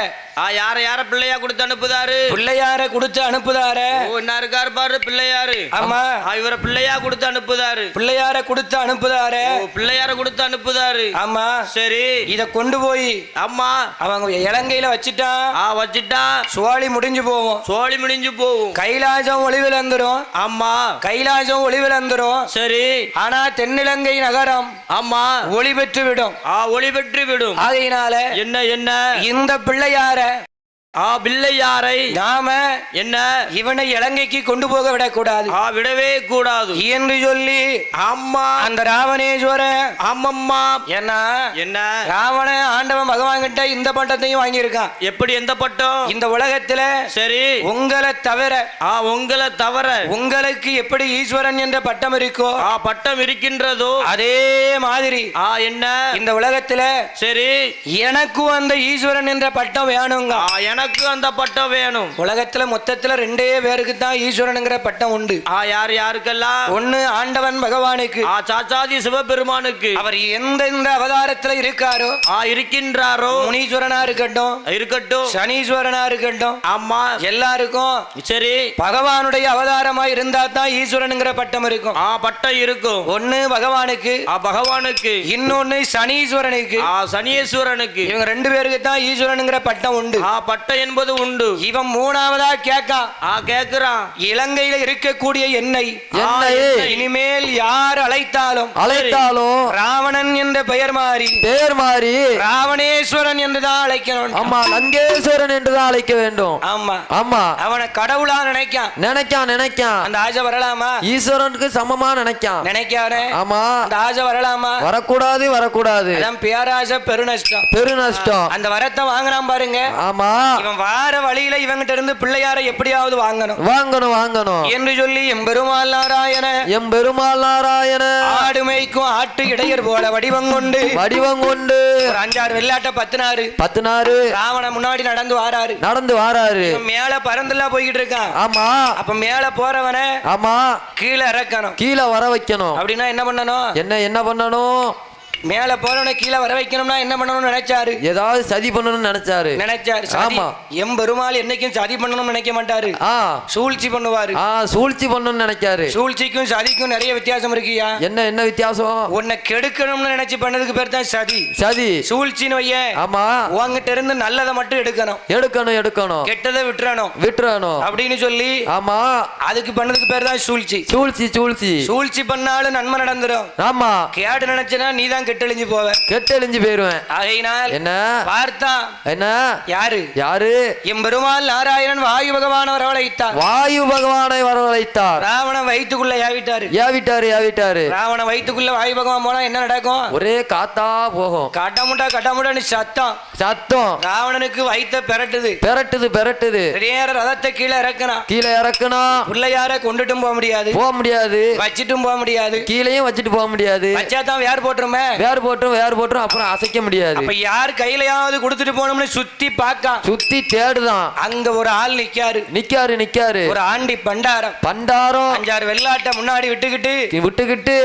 பிள்ளையா கொடுத்து அனுப்புதாரு? பிள்ளையார கொடுத்து அனுப்புதாரு. என்ன இருக்காரு பாரு பிள்ளையாரு. ஆமா, இவர பிள்ளையா கொடுத்து அனுப்புதாரு. பிள்ளையார கொடுத்து அனுப்புதாரு. ஆமா, சரி, இத கொண்டு போய் அம்மா அவங்க இலங்கையில வச்சிட்டான். சோழி முடிஞ்சு போவோம். கைலாசம் ஒளிவிலந்துரும். ஆமா, கைலாசம் ஒளிவிலந்துரும். சரி, ஆனா தென்னிலங்கை நகரம் ஆமா ஒளி பெற்று விடும். ஆகையினால என்ன இந்த பிள்ளையார பிள்ளையாரை நாம என்ன இவனை இலங்கைக்கு கொண்டு போக விடக்கூடாது, விடவே கூடாது என்று சொல்லி அம்மா அந்த ராவணேஸ்வரன் அம்மம்மா என்ன ராவண ஆண்டவன் பகவான் கிட்ட இந்த பட்டத்தையும் வாங்கியிருக்கான். எப்படி? எந்த பட்டம்? இந்த உலகத்துல சரி உங்களை தவிர உங்களுக்கு எப்படி ஈஸ்வரன் என்ற பட்டம் இருக்கோ பட்டம் இருக்கின்றதோ அதே மாதிரி என்ன இந்த உலகத்துல சரி எனக்கும் அந்த ஈஸ்வரன் என்ற பட்டம் வேணுங்க. எனக்கு அந்த பட்டம் வேணும். உலகத்துல மொத்தத்துல 2 பேருக்கு தான் ஈஸ்வரனுங்கிற பட்டம் உண்டு. யாருக்கெல்லாம்? ஒண்ணு ஆண்டவன் பகவானுக்கு, சாச்சாதி சிவபெருமானுக்கு. அவர் எந்த அவதாரத்துல இருக்கின்றாரோ, முனீஸ்வரனா இருக்கட்டும், சனீஸ்வரனா இருக்கட்டும், ஆமா எல்லாருக்கும் சரி பகவானுடைய அவதாரமா இருந்தா தான் ஈஸ்வரனுங்கிற பட்டம் இருக்கும். பட்டம் இருக்கும். ஒண்ணு பகவானுக்கு, இன்னொன்னு சனீஸ்வரனுக்கு, சனீஸ்வரனுக்கு. இவங்க 2 பேருக்கு தான் ஈஸ்வரனுங்கிற பட்டம் உண்டு. பட்டம் என்பது உண்டு. இவன் 3வதா கேட்கிறான். இலங்கையில இருக்கக்கூடிய என்னை இனிமேல் யார் அழைத்தாலும் ராவணன் என்ற பெயர் மாறி ராவணேஸ்வரன் என்றுதான் அழைக்கணும். ஆமா, லங்கேஸ்வரன் என்றுதான் அழைக்க வேண்டும். ஆமா, அவனை கடவுளா நினைக்கான். அந்த ஆசை வரலாமா? ஈஸ்வரனுக்கு சமமா நினைக்கானே. ஆமா, அந்த ஆசை வரலாமா? வரக்கூடாது. அதான் பேராசை பெருநஷ்டம். அந்த வரத்தை வாங்கினான் பாருங்க. ஆமா, இவன் வார வழியில இவங்கிட்ட இருந்து பிள்ளையார எப்படியாவது வாங்கணும் என்று சொல்லி எம்பெருமாள் நாராயண ஆடு மேய்க்கும் ஆட்டு இடையர் போல வடிவம் கொண்டு ஒரு 5-6 வெள்ளாட்ட 10 ராவண முன்னாடி நடந்து வாராரு. மேல பறந்துலாம் போய்கிட்டு இருக்கான். ஆமா, அப்ப மேல போறவன ஆமா கீழே இறக்கணும், கீழே வர வைக்கணும். அப்படின்னா என்ன பண்ணணும்? மேல போறவனை கீழே வர வைக்கணும்னா என்ன பண்ணணும்னு நினைச்சாரு ஏதாவது சதி பண்ணணும்னு நினைச்சாரு சதி. ஆமா. எம்பெருமாள் என்னைக்கும் சதி பண்ணணும்னு நினைக்க மாட்டாரு, சூழ்ச்சி பண்ணுவாரு. சூழ்ச்சி பண்ணணும்னு நினைக்காரு. சூழ்ச்சிக்கும் சதிக்கும் நிறைய வித்தியாசம் இருக்குயா. என்ன வித்தியாசம்? உன்னை கெடுக்கணும்னு நினைச்சு பண்ணதுக்கு பேர் தான் சதி. சதி. சூழ்ச்சின்னு வைய. ஆமா. உங்ககிட்ட இருந்து நல்லதை மட்டும் எடுக்கணும், கெட்டதை விட்டுறணும் அப்படின்னு சொல்லி. ஆமா. அதுக்கு பண்ணதுக்கு பேர் தான் சூழ்ச்சி. சூழ்ச்சி பண்ணாலும் நன்மை நடந்துரும். ஆமா. கேடு நினைச்சனா நீ தான் கெட்டெழிஞ்சு போயிருவேன். ஆகையினால் என்ன பார்த்தா என்ன யாரு எம்பெருமாள் நாராயணன் வாயு பகவானை வரவழைத்தார். ராவணன் வயிற்றுக்குள்ள ஏவிட்டாரு. ராவணன் வயிற்றுக்குள்ள வாயு பகவான் போனா என்ன நடக்கும்? ஒரே காத்தா போகும். கட்டாமுட்டான்னு சத்தம். ராவணனுக்கு வயிற்ற பெரட்டுது. ரதத்தை கீழே இறக்கணும். பிள்ளையார கொண்டுட்டும் போக முடியாது, வச்சிட்டும் போக முடியாது, கீழையும் வச்சிட்டு போக முடியாது. வச்சாதான் வேர் போட்டுரும் அப்புறம் அசைக்க முடியாது. அப்ப யார் கையிலயாவது கொடுத்துட்டு போனோம்னு சுத்தி தேடுதான். அங்க ஒரு ஆள் நிக்காரு. ஒரு ஆண்டி பண்டாரம் 5-6 வெள்ளாட்ட முன்னாடி விட்டுக்கிட்டு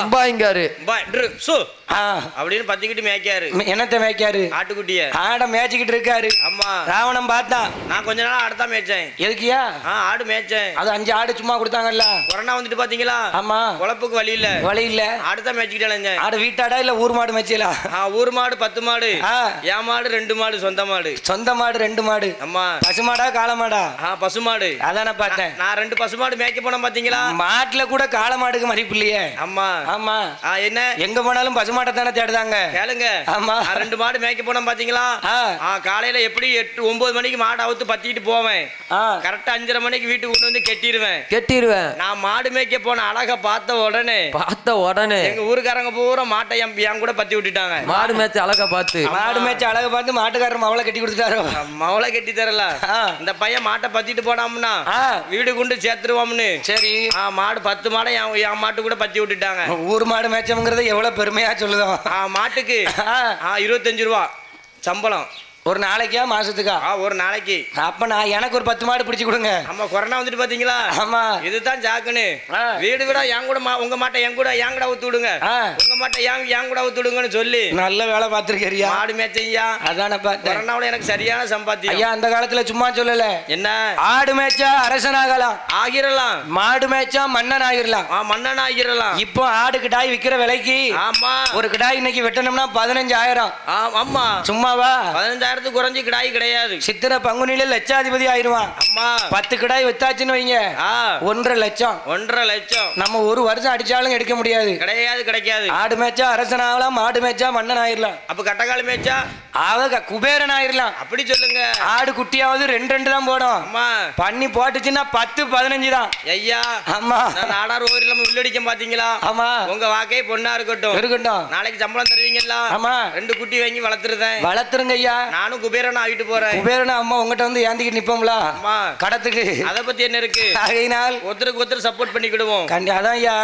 இம்பாய்ங்காரு அப்படின்னு பத்திக்கிட்டு மேய்க்காரு. என்னத்த மேய்க்காரு? ஆட்டுக்குட்டிய ஆட மேய்ச்சிக்கிட்டு இருக்காரு. ஆமா. ராவணன் பார்த்தா நான் கொஞ்ச நாள் ஆடு தான் மேய்ச்சேன். எதுக்கியா? ஆடு மேய்ச்சேன். அது 5 ஆடு சும்மா கொடுத்தாங்கல்ல. கொரோனா வந்துட்டு பாத்தீங்களா? ஆமா. குழப்புக்கு வழி இல்ல. ஆடு தான் மேய்ச்சிக்கிட்டே. ஆடு வீட்டாடா இல்ல ஊர் மாடு மேய்ச்சலா? ஊர் மாடு 10 மாடு, என் மாடு 2 மாடு, சொந்த மாடு 2 மாடு. ஆமா. பசுமாடா காளமாடா? பசுமாடு. அதான பார்த்தேன். நான் 2 பசுமாடு மேய்க்க போனேன் பாத்தீங்களா? மாட்டுல கூட காளமாடுக்கு மதிப்பு இல்லையே. ஆமா. என்ன எங்க போனாலும் பசுமாட்டை தானே தேடுதாங்க. கேளுங்க. ஆமா. 2 மாடு மேய்க்க போனோம் பாத்தீங்களா? காலையில எப்படி 8-9 மணிக்கு மாடு அவுத்து பத்திட்டு போவேன். கரெக்டா 5:30 மணிக்கு வீட்டுக்கு கொண்டு வந்து கெட்டிடுவேன். நான் மாடு மேய்க்க போன அழகா பார்த்த உடனே எங்க ஊருக்காரங்க பூரா மாட்டை என் கூட பத்தி விட்டுட்டாங்க. மாடு மேய்ச்சி அழகா பார்த்து மாட்டுக்காரர் மவளை கட்டி கொடுத்துட்டாரோ? மவளை கட்டி தரல. இந்த பையன் மாட்டை பத்திட்டு போனாம்னா வீடு கொண்டு சேர்த்துருவோம்னு. சரி. மாடு 10 மாடை என் மாட்டு கூட பத்தி விட்டுட்டாங்க. ஊர் மாடு மேய்ச்சவங்கிறது எவ்வளவு பெருமையா சொல்லுதோம். மாட்டுக்கு 25 ரூபா சம்பளம். ஒரு நாளைக்கா மாசத்துக்கா? ஒரு நாளைக்கு. அப்ப நான் எனக்கு ஒரு 10 மாடு பிடிச்சு கொடுங்க. ஆமா. கொரோனா வந்துட்டு பாத்தீங்களா? ஆமா. இதுதான் ஜாக்குன்னு வீடு கூட என் கூட உங்க மாட்டை என் கூட ஊத்து விடுங்க, உங்க மாட்டை என் கூட ஊத்து விடுங்கன்னு சொல்லி நல்ல வேலை பார்த்திருக்கியா? மாடு மேய்ச்சையா? அதான கொரோனாவில எனக்கு சரியான சம்பாத்தியம். ஐயா அந்த காலத்துல சும்மா சொல்லல. என்ன? ஆடு மேய்ச்சா அரசனாகலாம், மாடு மேய்ச்சா மன்னன் ஆகிரலாம். இப்போ ஆடு கிடாய் விக்கிற விலைக்கு ஆமா ஒரு கிடாய் இன்னைக்கு வெட்டணும்னா 15,000. ஆமா. சும்மாவா? 15,000 குறைஞ்சு கிடாய் கிடையாது. சித்திரை பங்குனில லட்சாதிபதி ஆயிருவான். அம்மா 10 கிடாய் வித்தாச்சுன்னு வைங்க 1.5 லட்சம். நம்ம ஒரு வருஷம் அடிச்சாலும் எடுக்க முடியாது. கிடைக்காது. ஆடு மேய்ச்சா அரசனாகலாம், மாடு மேய்ச்சா மன்னன் ஆயிரலாம். அப்ப கட்டக்கால மேய்ச்சா குபேரன் ஆயிரலாம். அப்படி சொல்லுங்க. ஆடு குட்டியாவது 2 தான் போடும். ஆமா. பண்ணி போட்டுச்சுன்னா 10-15 தான். ஐயா ஆமா. நாடார் ஓரில் உள்ளடிக்க பாத்தீங்களா? ஆமா. உங்க வாக்கே பொண்ணா இருக்கட்டும். நாளைக்கு சம்பளம் தருவீங்களா? ஆமா. 2 குட்டி வாங்கி வளர்த்துருங்க ஐயா. நானும் குபேரனா ஆயிட்டு போறேன். குபேரனா அம்மா உங்ககிட்ட வந்து ஏந்திக்கிட்டு நிப்போம்ல கடத்துக்கு. அத பத்தி என்ன இருக்கு? ஆகையினால் ஒருத்தருக்கு சப்போர்ட் பண்ணிக்கிடுவோம். அதான் ஐயா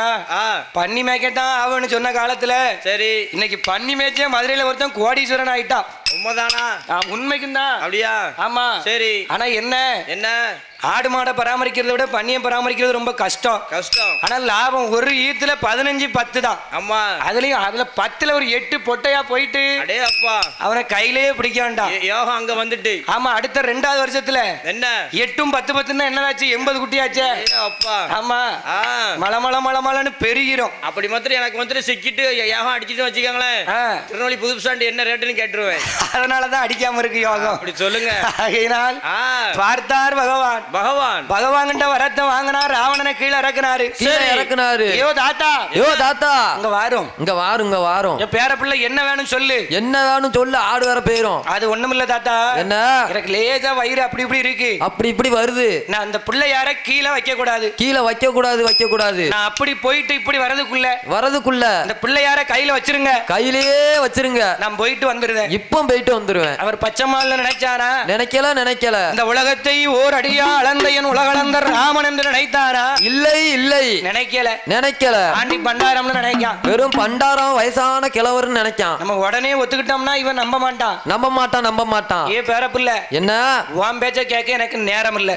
பண்ணி மேய்க்கத்தான் ஆவன்னு சொன்ன காலத்துல சரி இன்னைக்கு பண்ணி மேய்ச்சே மதுரையில ஒருத்தன் கோடீஸ்வரன் ஆயிட்டான். உண்மைதானா? உண்மைக்கும் தான். அப்படியா? ஆமா. சரி. ஆனா என்ன ஆடு மாடை பராமரிக்கிறத விட பண்ணியை பராமரிக்கிறது ரொம்ப கஷ்டம். ஆனா லாபம் ஒரு ஈத்துல 15-10 தான். ஆமா. அதுல 10ல ஒரு 8 பொட்டையா போயிட்டு அவனை கையிலேயே பிடிக்க வேண்டாம். யோகம் அங்க வந்துட்டு. ஆமா. அடுத்த 2வது வருஷத்துல என்ன 8-10 என்னதாச்சு 80 குட்டியாச்சே. ஆமா. மலமலன்னு பெருகிறோம். அப்படி மாத்திரம் எனக்கு மாத்திரம் சிக்கிட்டு யோகம் அடிச்சுட்டு வச்சுக்காங்களேன். திருநெல்வேலி புதுசாண்டு என்ன ரேட்டுன்னு கேட்டுருவேன். அதனாலதான் அடிக்காம இருக்கு யோகம். அப்படி சொல்லுங்க. பார்த்தார் பகவான் வரத்தை வாங்கினா ராவணனை கீழே இறக்குனாரு. ஐயோ தாத்தா இங்க வாரும். பேர பிள்ளை என்ன வேணும் சொல்லு. ஆடு வர போயிரும். அது ஒண்ணுமில்ல தாத்தா. என்ன? எனக்கு லேசா வயிறு அப்படி இப்படி வருது. நான் அந்த பிள்ளை யார கீழே வைக்க கூடாது. நான் அப்படி போயிட்டு இப்படி வரதுக்குள்ள அந்த பிள்ளை யார கையிலேயே வச்சிருங்க. நான் போயிட்டு வந்துருவேன். இப்போ போயிட்டு வந்துருவேன். அவர் பச்சைமால நினைச்சாரா? நினைக்கல. இந்த உலகத்தை ஓர் அடியா அளந்தையன் உலகளந்த ராமன் என்று நினைத்தாரா? இல்லை இல்லை நினைக்கல ஆண்டி பண்டாரம்னு நினைக்கான். வெறும் பண்டாரம் வயசான கிழவர்னு நினைக்கான். நம்ம உடனே ஒத்துக்கிட்டோம்னா இவன் நம்ப மாட்டான். ஏ பேரப்புள்ள என்ன உன் பேச்ச கேட்க எனக்கு நேரம் இல்ல.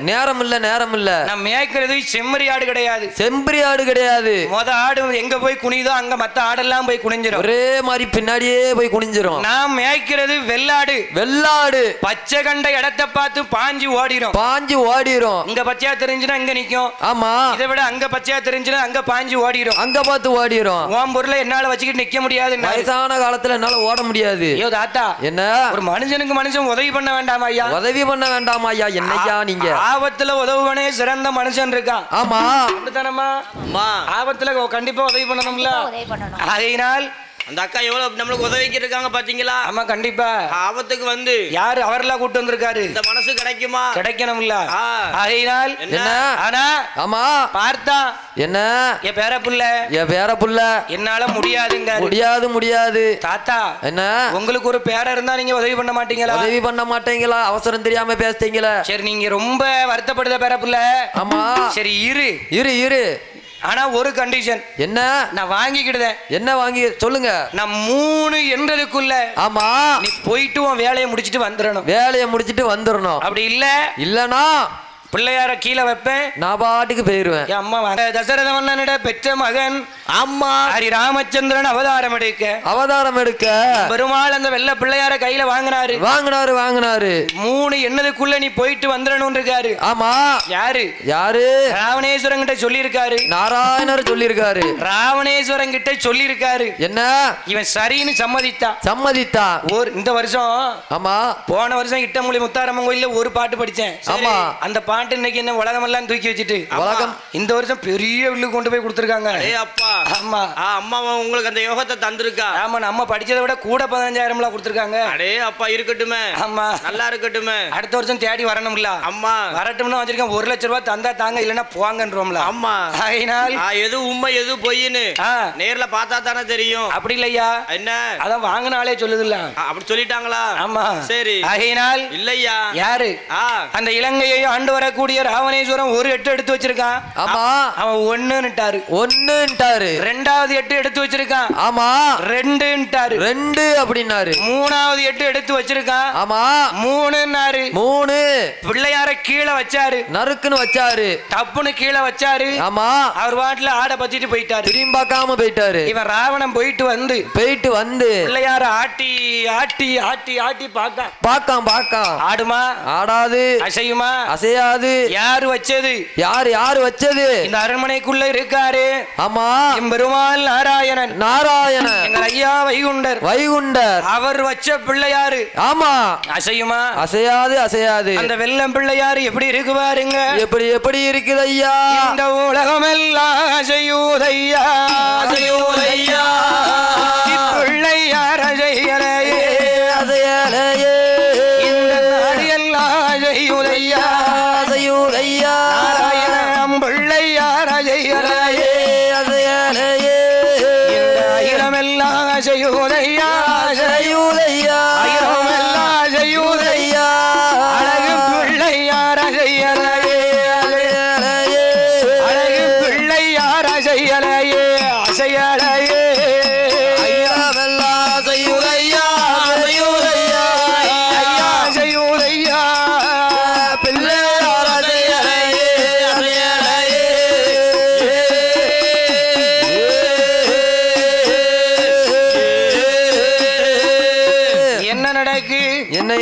நான் மேய்க்கிறது செம்மறி ஆடு கிடையாது. மொத ஆடு எங்க போய் குனிதோ அங்க மத்த ஆடெல்லாம் போய் குனிஞ்சிரும். ஒரே மாதிரி பின்னாடியே போய் குனிஞ்சிரும். நான் மேய்க்கிறது வெள்ளாடு. பச்சை கண்ட இடத்தை பார்த்து பாஞ்சு ஓடிரும். இங்க பச்சையா தெரிஞ்சுனா இங்க நிக்கும். ஆமா. இதை விட அங்க பச்சையா தெரிஞ்சுனா அங்க பாஞ்சு ஓடிரும். அங்க பார்த்து ஓடிரும். உன் பொருளை என்னால வச்சுக்கிட்டு நிக்க முடியாது. வயசான காலத்துல என்னால ஓட முடியாது. ஐயோ தாத்தா, என்ன ஒரு மனுஷன் உதவி பண்ண வேண்டாமா ஐயா? என்னையா நீங்க ஆபத்துல உதவுவனே சிறந்த மனுஷன் இருக்கான். ஆமா, அப்படித்தானம்மா? ஆபத்துல கண்டிப்பா உதவி பண்ணணும்ல. அதனால் அந்த அக்கா எவ்வளவு நம்மளுக்கு உதவிக்கு இருக்காங்க பாத்தீங்களா? ஆமா, கண்டிப்பா. ஆபத்துக்கு வந்து யாரு அவரெல்லாம் கூட்டு வந்திருக்காரு. இந்த மனசு கிடைக்கணும்ல. அதனால் என்ன ஆனா ஆமா பார்த்தா என்ன என் பேர புள்ள என்னால முடியாது தாத்தா. என்ன உங்களுக்கு ஒரு பேர இருந்தா நீங்க உதவி பண்ண மாட்டீங்களா? அவசரம் தெரியாம பேசுறீங்களா? சரி, நீங்க ரொம்ப வருத்தப்படுத பேர புள்ள. ஆமா, சரி இரு. ஆனா ஒரு கண்டிஷன். என்ன? நான் வாங்கிக்கிடுதேன். என்ன வாங்கி சொல்லுங்க. நான் 3 என்றதுக்குள்ள ஆமா நீ போயிட்டு உன் வேலையை முடிச்சிட்டு வந்துடணும். அப்படி இல்லனா பிள்ளையார கீழே வைப்பேன், நான் பாட்டுக்கு போயிருவேன். அம்மா தசரத மன்னனிட பெற்ற மகன் அம்மா ஹரி ராமச்சந்திரன் அவதாரம் எடுக்க பெருமாள் அந்த வெள்ள பிள்ளையார கையில வாங்கினாரு. 3 என்னதுக்குள்ள நீ போயிட்டு வந்துடணும் இருக்காரு. ஆமா. யாரு ராவணேஸ்வரன் கிட்ட சொல்லியிருக்காரு. நாராயணர் சொல்லியிருக்காரு. ராவணேஸ்வரன் கிட்ட சொல்லியிருக்காரு. என்ன? இவன் சரின்னு சம்மதித்தா. இந்த வருஷம் ஆமா, போன வருஷம் இட்டமொழி முத்தாரம்மன் கோயில்ல ஒரு பாட்டு படிச்சேன். ஆமா, அந்த பாட்டு இன்னைக்கு என்ன உலகம் எல்லாம் தூக்கி வச்சுட்டு இந்த வருஷம் பெரிய வில்லு கொண்டு போய் கொடுத்துருக்காங்க. ஆமா, அம்மா உங்களுக்கு அந்த யோகத்தை தந்திருக்கா. ஆமா, நம்ம படிச்சதை விட கூட 15,000 கொடுத்துருக்காங்க. அடே அப்பா, இருக்கட்டுமே. ஆமா, நல்லா இருக்கட்டுமே. அடுத்த வருஷம் தேடி வரணும்ல. அம்மா வரட்டும்னு வச்சிருக்கேன். 1 லட்சம் ரூபாய் தந்தா தாங்க, இல்லன்னா போங்கன்றோம்ல. அம்மா, எது உண்மை எது பொய்ன்னு நேர்ல பார்த்தா தானே தெரியும். அப்படி இல்லையா? என்ன அதான் வாங்கினாலே சொல்லுதுல்ல. அப்படி சொல்லிட்டாங்களா? ஆமா, சரி. இல்லையா? யாரு அந்த இலங்கையை ஆண்டு வரக்கூடிய ராவணேஸ்வரம் ஒரு 8 எடுத்து வச்சிருக்கான். ஆமா, அவன் 1ன்ட்டாரு. 2வது 8 எடுத்து வச்சிருக்கான். ஆமா, 2ன்ட்டாரு. 2 அப்படினாரு. 3வது 8 எடுத்து வச்சிருக்கான். ஆமா, 3ன்னாரு. 3 பிள்ளையார கீழே வச்சாரு. நறுக்குன்னு வச்சாரு. டப்புன்னு கீழே வச்சாரு. ஆமா, அவர் வாட்டில ஆட பத்திட்டு போயிட்டாரு. திரும்பி பார்க்காம போயிட்டாரு. இவன் ராவணன் போயிட்டு வந்து பிள்ளையார ஆட்டி பாக்கான். ஆடுமா? ஆடாது. அசையாது. யாரு வச்சது? இந்த அரண்மனைக்குள்ள இருக்காரு. ஆமா, பெருமாள் நாராயணன். எங்கள் ஐயா வைகுண்டர். அவர் வச்ச பிள்ளையாரு. ஆமா, அசையுமா? அசையாது. அந்த வெள்ளம் பிள்ளையாரு எப்படி இருக்கு பாருங்க. எப்படி இருக்குது ஐயா? இந்த உலகமெல்லாம் அசையூதையா. பிள்ளையார் அசையலையே. இந்த நாடியெல்லாம் அசையூதையா. நாராயணம் பிள்ளையார் அசையலையே. இந்த அகிலமெல்லாம் அசையூதையா. அகிலமெல்லாம் அசையூதையா. அழகு பிள்ளையார் அசையலையே. அழகு பிள்ளையார் அசையலையே.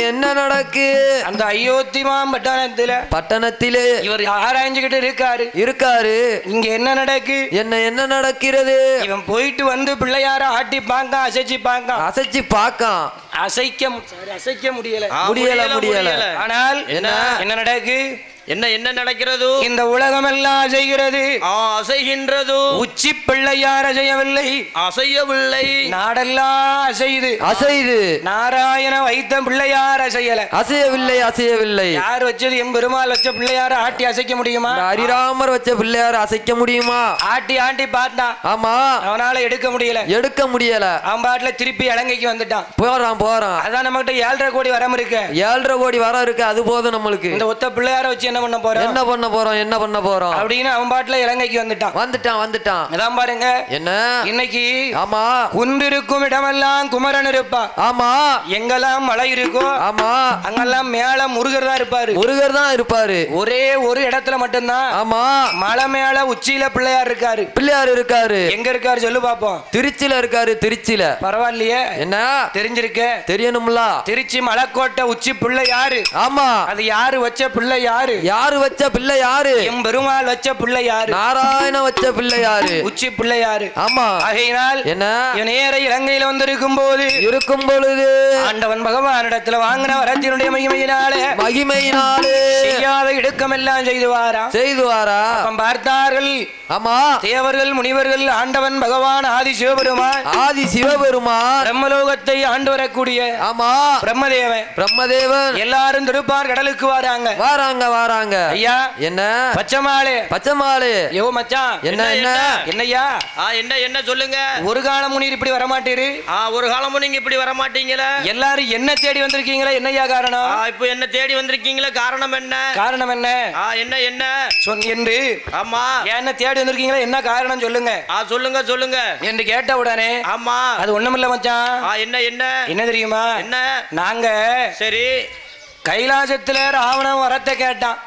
என்ன நடக்கு? அந்த அயோத்திமாம் பட்டணத்திலே இவர் ஆராய்ஞ்சுகிட்டு இருக்காரு. இங்க என்ன நடக்கு? என்ன நடக்கிறது? இவன் போயிட்டு வந்து பிள்ளையார ஆட்டி பார்க்க, அசைச்சு பார்க்க அசைக்க முடியல. ஆனால் என்ன நடக்கு? என்ன நடக்கிறது? இந்த உலகம் எல்லாம் அசைகிறது. அசைகின்றது. உச்சி பிள்ளையார் அசையவில்லை. நாடெல்லாம் அசையுது. நாராயண வைத்த பிள்ளையார் அசையவில்லை. யார் வச்சது? எம் பெருமாள் வச்ச பிள்ளையார ஆட்டி அசைக்க முடியுமா? ஹரிராமர் வச்ச பிள்ளையார் அசைக்க முடியுமா? ஆட்டி பார்த்தான். ஆமா, அவனால எடுக்க முடியல. அவன் பாட்டுல திருப்பி இலங்கைக்கு வந்துட்டான். போறான். அதான் நம்ம கிட்ட 7.5 கோடி வரம் இருக்கு. 7.5 கோடி வரம் இருக்கு. அது போதும் நம்மளுக்கு. இந்த ஒத்த பிள்ளையார வச்சு என்ன பண்ண போறோம் என்ன பண்ண போறோம் என்ன பண்ண போறோம் அப்படின்னு அவன் பாட்டுல இலங்கைக்கு வந்துட்டான். அதான் பாருங்க என்ன இன்னைக்கு ஆமா குந்திருக்கும் இடமெல்லாம் குமரன் இருப்பா. ஆமா எங்கெல்லாம் மலை இருக்கோ ஆமா அங்கெல்லாம் மேல முருகர் தான் இருப்பாரு. முருகர் தான் இருப்பாரு. ஒரே ஒரு இடத்துல மட்டும்தான் ஆமா மலை மேல உச்சியில பிள்ளையார் இருக்காரு. பிள்ளையார் இருக்காரு. எங்க இருக்காரு சொல்லு பாப்போம். திருச்சியில இருக்காரு. திருச்சியில பரவாயில்லையே என்ன தெரிஞ்சிருக்க தெரியணும்ல. திருச்சி மலைக்கோட்டை உச்சி பிள்ளை யாரு? ஆமா அது யாரு வச்ச பிள்ளை யாரு? யாரு வச்ச பிள்ளை யாரு? எம் பெருமாள் வச்ச பிள்ளை யாரு? நாராயண வச்ச பிள்ளை யாரு? உச்சி பிள்ளை யாரு? ஆமா ஆகையினால் என்ன நேர இலங்கையில வந்திருக்கும் போது ஆண்டவன் பகவானிடத்துல வாங்கின வரத்தினுடைய மகிமையினாலே செய்யாத இடுக்கமெல்லாம் செய்து வாரா. பார்த்தார்கள் ஆமா தேவர்கள் முனிவர்கள் ஆண்டவன் பகவான் ஆதி சிவபெருமான் பிரம்மலோகத்தை ஆண்டு வரக்கூடிய ஆமா பிரம்மதேவன் எல்லாரும் திருப்பார் கடலுக்கு வாராங்க. ஐயா என்ன பச்சைமாலே யோ மச்சான் என்னய்யா என்ன சொல்லுங்க. ஒரு காலம் முனிவர் இப்படி வரமாட்டீரு. ஒரு காலமும் நீங்க இப்படி வரமாட்டீங்களா? எல்லாரும் என்ன தேடி வந்திருக்கீங்களா? என்னய்யா காரணம்? இப்போ என்ன தேடி வந்திருக்கீங்களா? காரணம் என்ன என்ன என்று ஆமா என்ன தேடி வந்திருக்கீங்களா? என்ன காரணம் சொல்லுங்க. சொல்லுங்க என்று கேட்ட உடனே ஆமா அது ஒண்ணுமில்ல மச்சான். என்ன தெரியுமா? என்ன நாங்க சரி கைலாசத்துல ராவணன் வரத்தை கேட்டான்.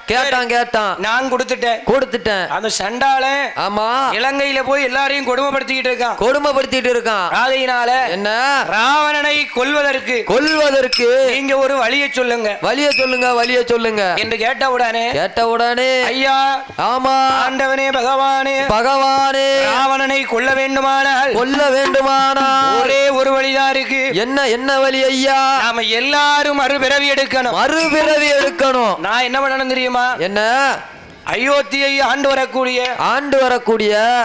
நான் கொடுத்துட்டேன். அந்த சண்டால ஆமா இலங்கையில போய் எல்லாரையும் கொடுமைப்படுத்திட்டு இருக்கான். ஆகையினால என்ன ராவணனை கொல்வதற்கு நீங்க ஒரு வழியை சொல்லுங்க என்று கேட்ட உடனே ஐயா ஆமா ஆண்டவனே பகவானே ராவணனை கொல்ல வேண்டுமானால் ஒரே ஒரு வழிதான் இருக்கு. என்ன வழி ஐயா? நாம எல்லாரும் மறுபிறவி எடுக்கணும். நான் என்ன பண்ணணும் தெரியுமா? என்ன அயோத்தியை ஆண்டு வரக்கூடிய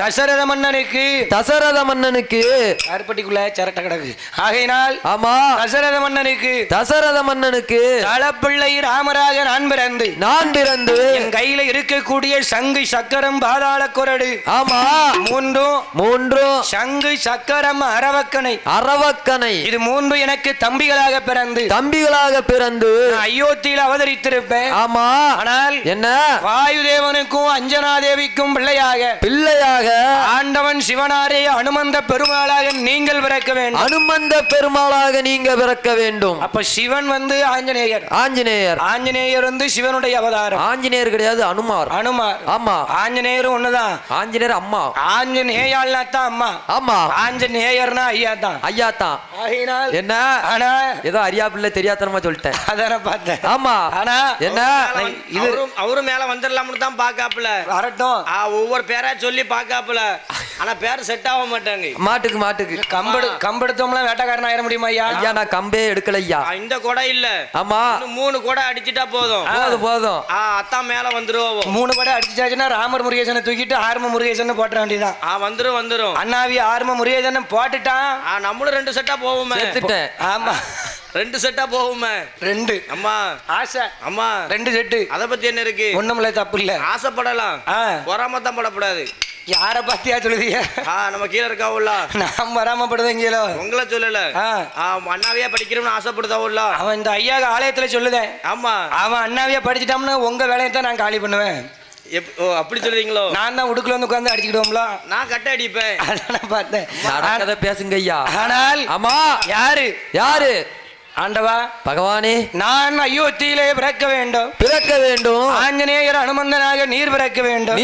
தசரத மன்னனுக்கு கருப்பட்டிக்குள்ள சரட்ட கிடக்கு. ஆகையினால் ஆமா தசரத மன்னனுக்கு தலப்பிள்ளை ராமராக நான் பிறந்து என் கையில இருக்கக்கூடிய சங்கு சக்கரம் பாதாள கொரடு ஆமா மூன்றும் சங்கு சக்கரம் அரவக்கனை இது மூன்று எனக்கு தம்பிகளாக பிறந்து அயோத்தியில் அவதரித்திருப்பேன். ஆமா ஆனால் என்ன வாயு தேவனுக்கும் அஞ்சனா தேவிக்கும் பிள்ளையாக ஆண்டவன் சிவனாரே அனுமந்த பெருமாளாக நீங்கள் பிறக்க வேண்டும். அப்ப சிவன் வந்து ஆஞ்சநேயர் வந்து சிவனுடைய அவதாரம். ஆஞ்சநேயர் கிடையாது, அனுமார். ஆமா ஆஞ்சநேயர் ஒண்ணுதான். ஆஞ்சநேயர் அம்மா. ஆஞ்சநேயாள்னா தான் அம்மா. ஆமா ஆஞ்சநேயர்னா ஐயா தான். என்ன ஆனா ஏதோ அறியா பிள்ளை தெரியாதனமா சொல்லிட்டேன். அதான பார்த்தேன். ஆமா ஆனா என்ன அவரு மேல வந்துடலாம்னு தான் பாக்காப்புல வரட்டும். ஒவ்வொரு பேரா சொல்லி பாக்காப்புல. ஆனா பேர் செட் ஆக மாட்டாங்க. மாட்டுக்கு கம்பெடுத்தோம்னா வேட்டக்காரன் ஆயிட முடியுமா ஐயா? ஐயா நான் கம்பே எடுக்கல ஐயா. இந்த கொடை இல்ல. ஆமா 3 கொடை அடிச்சிட்டா போதும். அத்தா மேல வந்துருவோம். 3 கொடை அடிச்சாச்சுன்னா ராமர் முருகேசனை தூக்கிட்டு ஆர்ம முருகேசன் போட்ட வேண்டியதான். வந்துரும் அண்ணாவி ஆர்ம முருகேசன் போட்டுட்டான். நம்மளும் 2 செட்டா போவோமே. ஆமா 2 செட்டா போவோமே. 2 அம்மா ஆசை. அம்மா 2 செட்டு. அத பத்தி என்ன இருக்கு? ஒண்ணுமில்ல, தப்பு இல்ல. ஆசைப்படலாம், பொறாமத்தான் படக்கூடாது. யார பத்தியா சொல்லுதீங்க? நம்ம கீழே இருக்காவுல்ல. நான் பொறாமப்படுதீங்களோ? உங்களை சொல்லல. அண்ணாவியா படிக்கிறோம்னு ஆசைப்படுதாவுல்ல. அவன் இந்த ஐயா ஆலயத்துல சொல்லுதேன். ஆமா அவன் அண்ணாவியா படிச்சுட்டான்னு உங்க வேலையை தான் நான் காலி பண்ணுவேன். அப்படி சொல்றீங்களோ? நான் தான் உடுக்குல வந்து உட்கார்ந்து அடிச்சுக்கிடுவோம்ல. நான் கட்ட அடிப்பேன். அதான் பார்த்தேன். பேசுங்க ஐயா. ஆனால் ஆமா யாரு ஆண்டவா பகவானே, நான் அயோத்தியிலே பிறக்க வேண்டும். ஆஞ்சநேயர் அனுமந்தனாக நீர் பிறக்க வேண்டும்.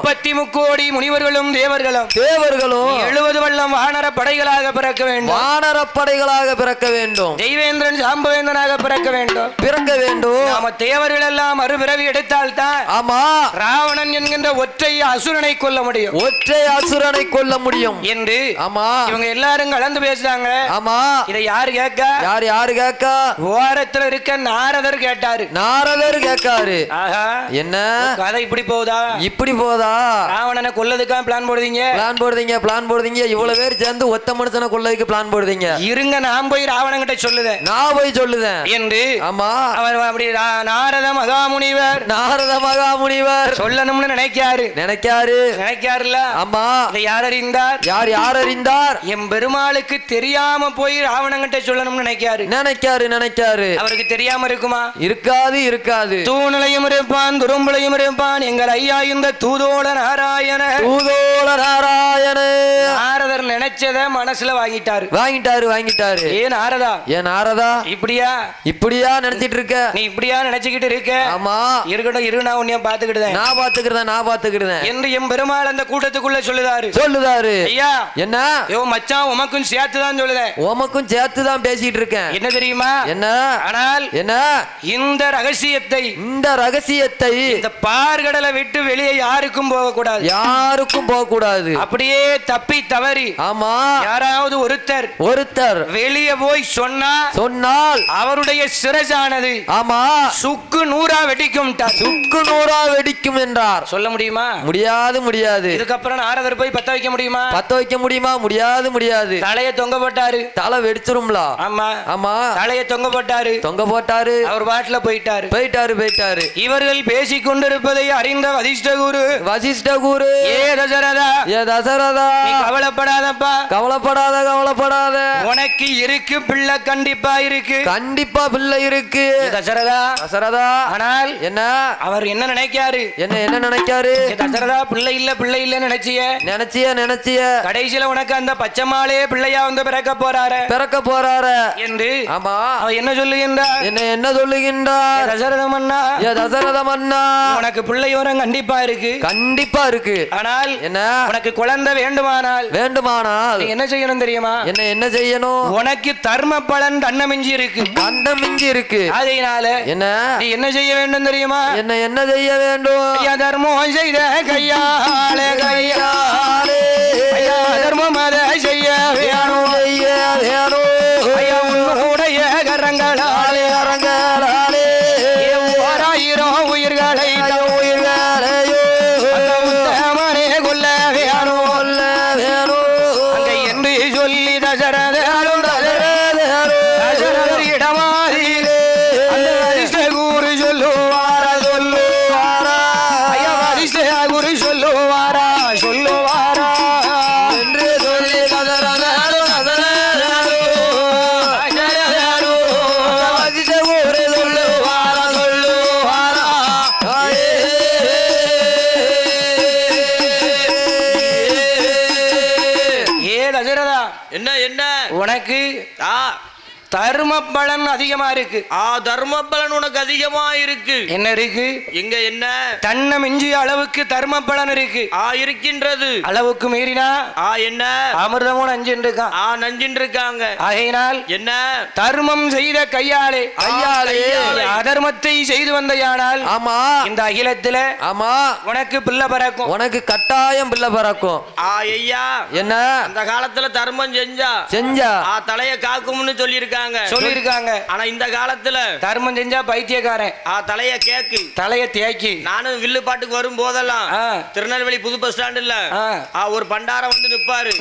33 கோடி முனிவர்களும் தேவர்களும் 70 வல்லம் வானர படைகளாக பிறக்க வேண்டும். தெய்வேந்திரன் சாம்பவேந்தனாக பிறக்க வேண்டும். நாம தேவர்கள் எல்லாம் மறுபிறவி எடுத்தால் தான் ஆமா ராவணன் என்கின்ற ஒற்றை அசுரனை கொல்ல முடியும் என்று ஆமா இவங்க எல்லாரும் கலந்து பேசுறாங்க. ஆமா இதை யாரு கேட்க? யாரு கேட்க? ஓரத்துல இருக்க நாரதர் கேட்டாரு. என்ன கதை இப்படி போதா? ராவணனை கொல்லதுக்காக பிளான் போடுறீங்க. இவ்வளவு பேர் சேர்ந்து ஒத்த மனுஷனை கொல்லதுக்கு பிளான் போடுறீங்க. இருங்க, நான் போய் ராவணன் கிட்ட சொல்லுதேன் என்று. ஆமா அவர் அப்படி நாரத மகாமுனிவர் சொல்லணும்னு நினைக்காருல்ல. ஆமா இதை யார் அறிந்தார்? என் பெருமாளுக்கு தெரியாம போய் ராவணன் கிட்ட சொல்லணும் வாழணும்னு நினைக்காரு அவருக்கு தெரியாம இருக்குமா? இருக்காது. தூணிலையும் இருப்பான், துரும்புலையும் இருப்பான் எங்கள் ஐயா இந்த தூதோட நாராயண. நாரதர் நினைச்சத மனசுல வாங்கிட்டாரு. ஏன் நாரதா இப்படியா நினைச்சிட்டு இருக்க? நீ இப்படியா நினைச்சுக்கிட்டு இருக்க? ஆமா, இருக்கட்டும், இரு, நான் உன்னைய பாத்துக்கிட்டேன், நான் பாத்துக்கிட்டேன் என்று எம் பெருமாள் அந்த கூட்டத்துக்குள்ள சொல்லுதாரு. ஐயா, என்ன மச்சான், உமக்கும் சேர்த்துதான் சொல்லுதேன். உமக்கும் சேர்த்துதான் பேசிட்டு இருக்கேன். என்ன தெரியுமா? என்ன? ஆனால் என்ன இந்த ரகசியத்தை இந்த பார்கடலை விட்டு வெளியே யாருக்கும் போகக்கூடாது. அப்படியே தப்பி தவறி ஆமா யாராவது ஒருத்தர் வெளியே போய் சொன்னால் அவருடைய சிரசானது ஆமா சுக்கு நூறா வெடிக்கும் என்றார். சொல்ல முடியுமா? முடியாது. இதுக்கப்புறம் நாரதர் போய் பத்த வைக்க முடியுமா? முடியாது. தலையை தொங்க போட்டாரு. தலை வெடிச்சிரும்ல. ஆமா தலையை தொங்க போட்டாரு. அவர் பாட்டுல போயிட்டாரு. இவர்கள் பேசிக் கொண்டிருப்பதை அறிந்த வசிஷ்ட குரு ஏ தசரதா நீ கவலைப்படாதப்பா. கவலைப்படாத. உனக்கு இருக்கு பிள்ளை, கண்டிப்பா பிள்ளை இருக்கு தசரதா. ஆனால் என்ன அவர் என்ன நினைக்காரு? தசரதா, பிள்ளை இல்ல நினைச்சிய கடைசியில உனக்கு அந்த பச்சைமாலே பிள்ளையா வந்து பிறக்க போறாரு என்று ஆமா அவ என்ன சொல்லுகின்றார்? தசரத மன்னா உனக்கு பிள்ளை வரம் கண்டிப்பா இருக்கு. ஆனால் என்ன உனக்கு குழந்தை வேண்டுமானால் என்ன செய்யணும் தெரியுமா? என்ன செய்யணும்? உனக்கு தர்ம பலன் தன்னமிஞ்சி இருக்கு. அதனால என்ன நீ என்ன செய்ய வேண்டும் தெரியுமா? என்ன செய்ய வேண்டும்? தர்மம் செய்த கையாலே தர்மம் அதை செய்ய வேணும். உன்னுடைய கரங்களாலே 1000 உயிர்களை உத்தமனே கொல்ல வேணும் அங்க என்று சொல்லி தசரதர் இடமாறிலே அந்த வசிஷ்ட குரு சொல்லுவாரா என்று சொல்லி என்ன உனக்கு தர்ம பலன் அதிகமா இருக்கு. தர்ம பலன் உனக்கு அதிகமா இருக்கு. என்ன இருக்கு? எங்க என்ன தன்னை மிஞ்சிய அளவுக்கு தர்ம பலன் இருக்கு. இருக்கின்றது. அளவுக்கு மீறினா என்ன அமிர்தமும் நஞ்சின்னு இருக்காங்க. ஆகையினால் என்ன தர்மம் செய்த கையாலே அதர்மத்தை செய்து வந்தையானால் ஆமா இந்த அகிலத்துல ஆமா உனக்கு பிள்ளை பிறக்கும். உனக்கு கட்டாயம் பிள்ளை பிறக்கும். ஐயா என்ன அந்த காலத்துல தர்மம் செஞ்சா தலைய காக்கும்னு சொல்லியிருக்காங்க. ஆனா இந்த காலத்துல தர்மம் செஞ்சா பைத்தியக்காரன். தலைய தேக்கி நானும் வில்லு பாட்டுக்கு வரும் போதெல்லாம் திருநெல்வேலி புது பஸ் ஸ்டாண்டுல ஒரு பண்டாரம் வந்து நிப்பாரு.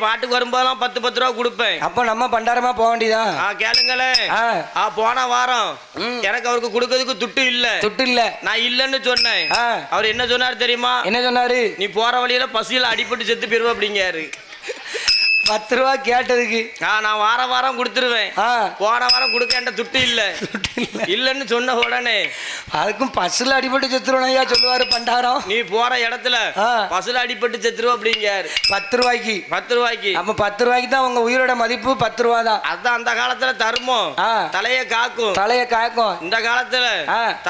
பாட்டுக்கு வரும்போதெல்லாம் 10 ரூபா கொடுப்பேன். அப்ப நம்ம பண்டாரமா போக வேண்டியதான். கேளுங்களேன், போன வாரம் எனக்கு அவருக்கு கொடுக்கறதுக்கு துட்டு இல்ல. நான் இல்லன்னு சொன்னேன். அவர் என்ன சொன்னாரு தெரியுமா? என்ன சொன்னாரு? நீ போற வழியில பசியில அடிபட்டு செத்து போயிருவ அப்படிங்காரு. 10 ரூபா கேட்டதுக்கு நான் வாரம் கொடுத்துருவேன். போன வாரம் கொடுக்க துட்டு இல்லன்னு சொன்ன உடனே அதுக்கும் பஸ்ல அடிபட்டு செத்துருவா சொல்லுவாரு பண்டாரம். நீ போற இடத்துல பஸ்ல அடிபட்டு செத்துருவ அப்படிங்காரு. 10 ரூபாய்க்கு. அப்ப 10 ரூபாய்க்கு தான் உங்க உயிரோட மதிப்பு 10 ரூபா தான். அதான் அந்த காலத்துல தர்மம் தலைய காக்கும். இந்த காலத்துல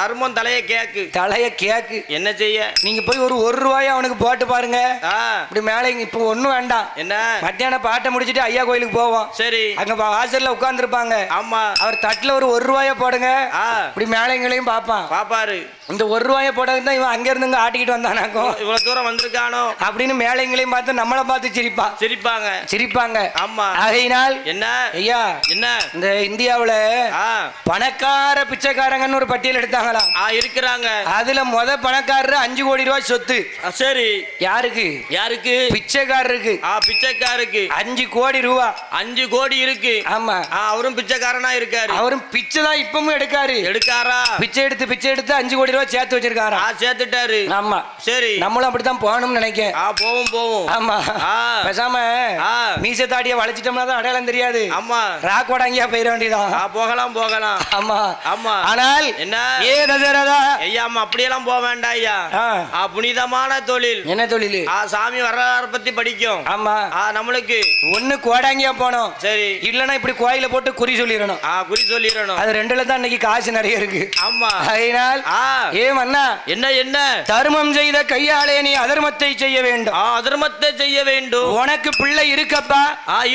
தர்மம் தலைய கேக்கு. என்ன செய்ய? நீங்க போய் ஒரு ரூபாய் அவனுக்கு போட்டு பாருங்க. இப்படி மேலே இப்ப ஒண்ணும் வேண்டாம். என்ன மத்தியானம் பாட்டை முடிச்சிட்டு ஐயா கோயிலுக்கு போவோம். சரி, அங்க வாசல்ல உட்கார்ந்து இருப்பாங்க. ஆமா, அவர் தட்டுல ஒரு ரூபாய போடுங்க. இப்படி மேலைங்களையும் பாப்பாரு. இந்த 1 ரூபாய போட்டதுதான் இவன் அங்க இருந்து ஆட்டிக்கிட்டு வந்தானாக்கும். இவ்வளவு தூரம் வந்திருக்கானோ அப்படின்னு மேலைங்களையும் பார்த்து நம்மளை பார்த்து சிரிப்பாங்க. ஆமா. ஆகையினால் என்ன ஐயா என்ன இந்த இந்தியாவுல பணக்கார பிச்சைக்காரங்கன்னு ஒரு பட்டியல் எடுத்தாங்களாம். இருக்கிறாங்க. அதுல பணக்காரரு 5 கோடி ரூபாய் சொத்து. சரி, யாருக்கு? பிச்சைக்காரருக்கு. 5 கோடி ரூபா. 5 கோடி இருக்கு. ஆமா, அவரும் பிச்சைக்காரனா இருக்காரு. அவரும் பிச்சை தான் இப்பவும் எடுக்காரா? பிச்சை எடுத்து பிச்சை எடுத்து 5 கோடி ரூபாய் சேர்த்து வச்சிருக்காரா சேர்த்துட்டாரு. ஆமா சரி, நம்மளும் அப்படித்தான் போகணும்னு நினைக்கேன். போவோம். ஆமா பேசாம மீச தாடிய வளைச்சிட்டோம்னா தான் அடையாளம் தெரியாது. ஆமா, ராக்கோடாங்கியா போயிட வேண்டியதான். போகலாம். ஆமா ஆமா. ஆனால் என்ன ஏ தசரதா ஐயா, அப்படியெல்லாம் போக வேண்டாம் ஐயா. புனிதமான தொழில். என்ன தொழில்? சாமி வரலாறு பத்தி படிக்கும். ஆமா, நம்மளுக்கு ஒண்ணு கோடாங்கியா போனோம். சரி, இல்லன்னா இப்படி கோயில போட்டு குறி சொல்லிடணும். குறி சொல்லிடணும். அது ரெண்டுல தான் இன்னைக்கு காசு நிறைய இருக்கு. ஆமா, அதனால் ஏன் அண்ணா என்ன தர்மம் செய்த கையாலே நீ அதர்மத்தை செய்ய வேண்டும். அதர்மத்தை செய்ய வேண்டும். உனக்கு பிள்ளை இருக்கப்பா?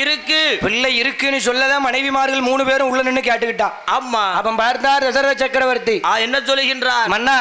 இருக்கு. பிள்ளை இருக்குன்னு சொல்லதான் மனைவிமார்கள் 3 பேரும் உள்ள நின்னு கேட்டுக்கிட்டா. ஆமா, அப்ப பார்த்தார் தசரத சக்கரவர்த்தி. என்ன சொல்லுகின்றார்? மன்னா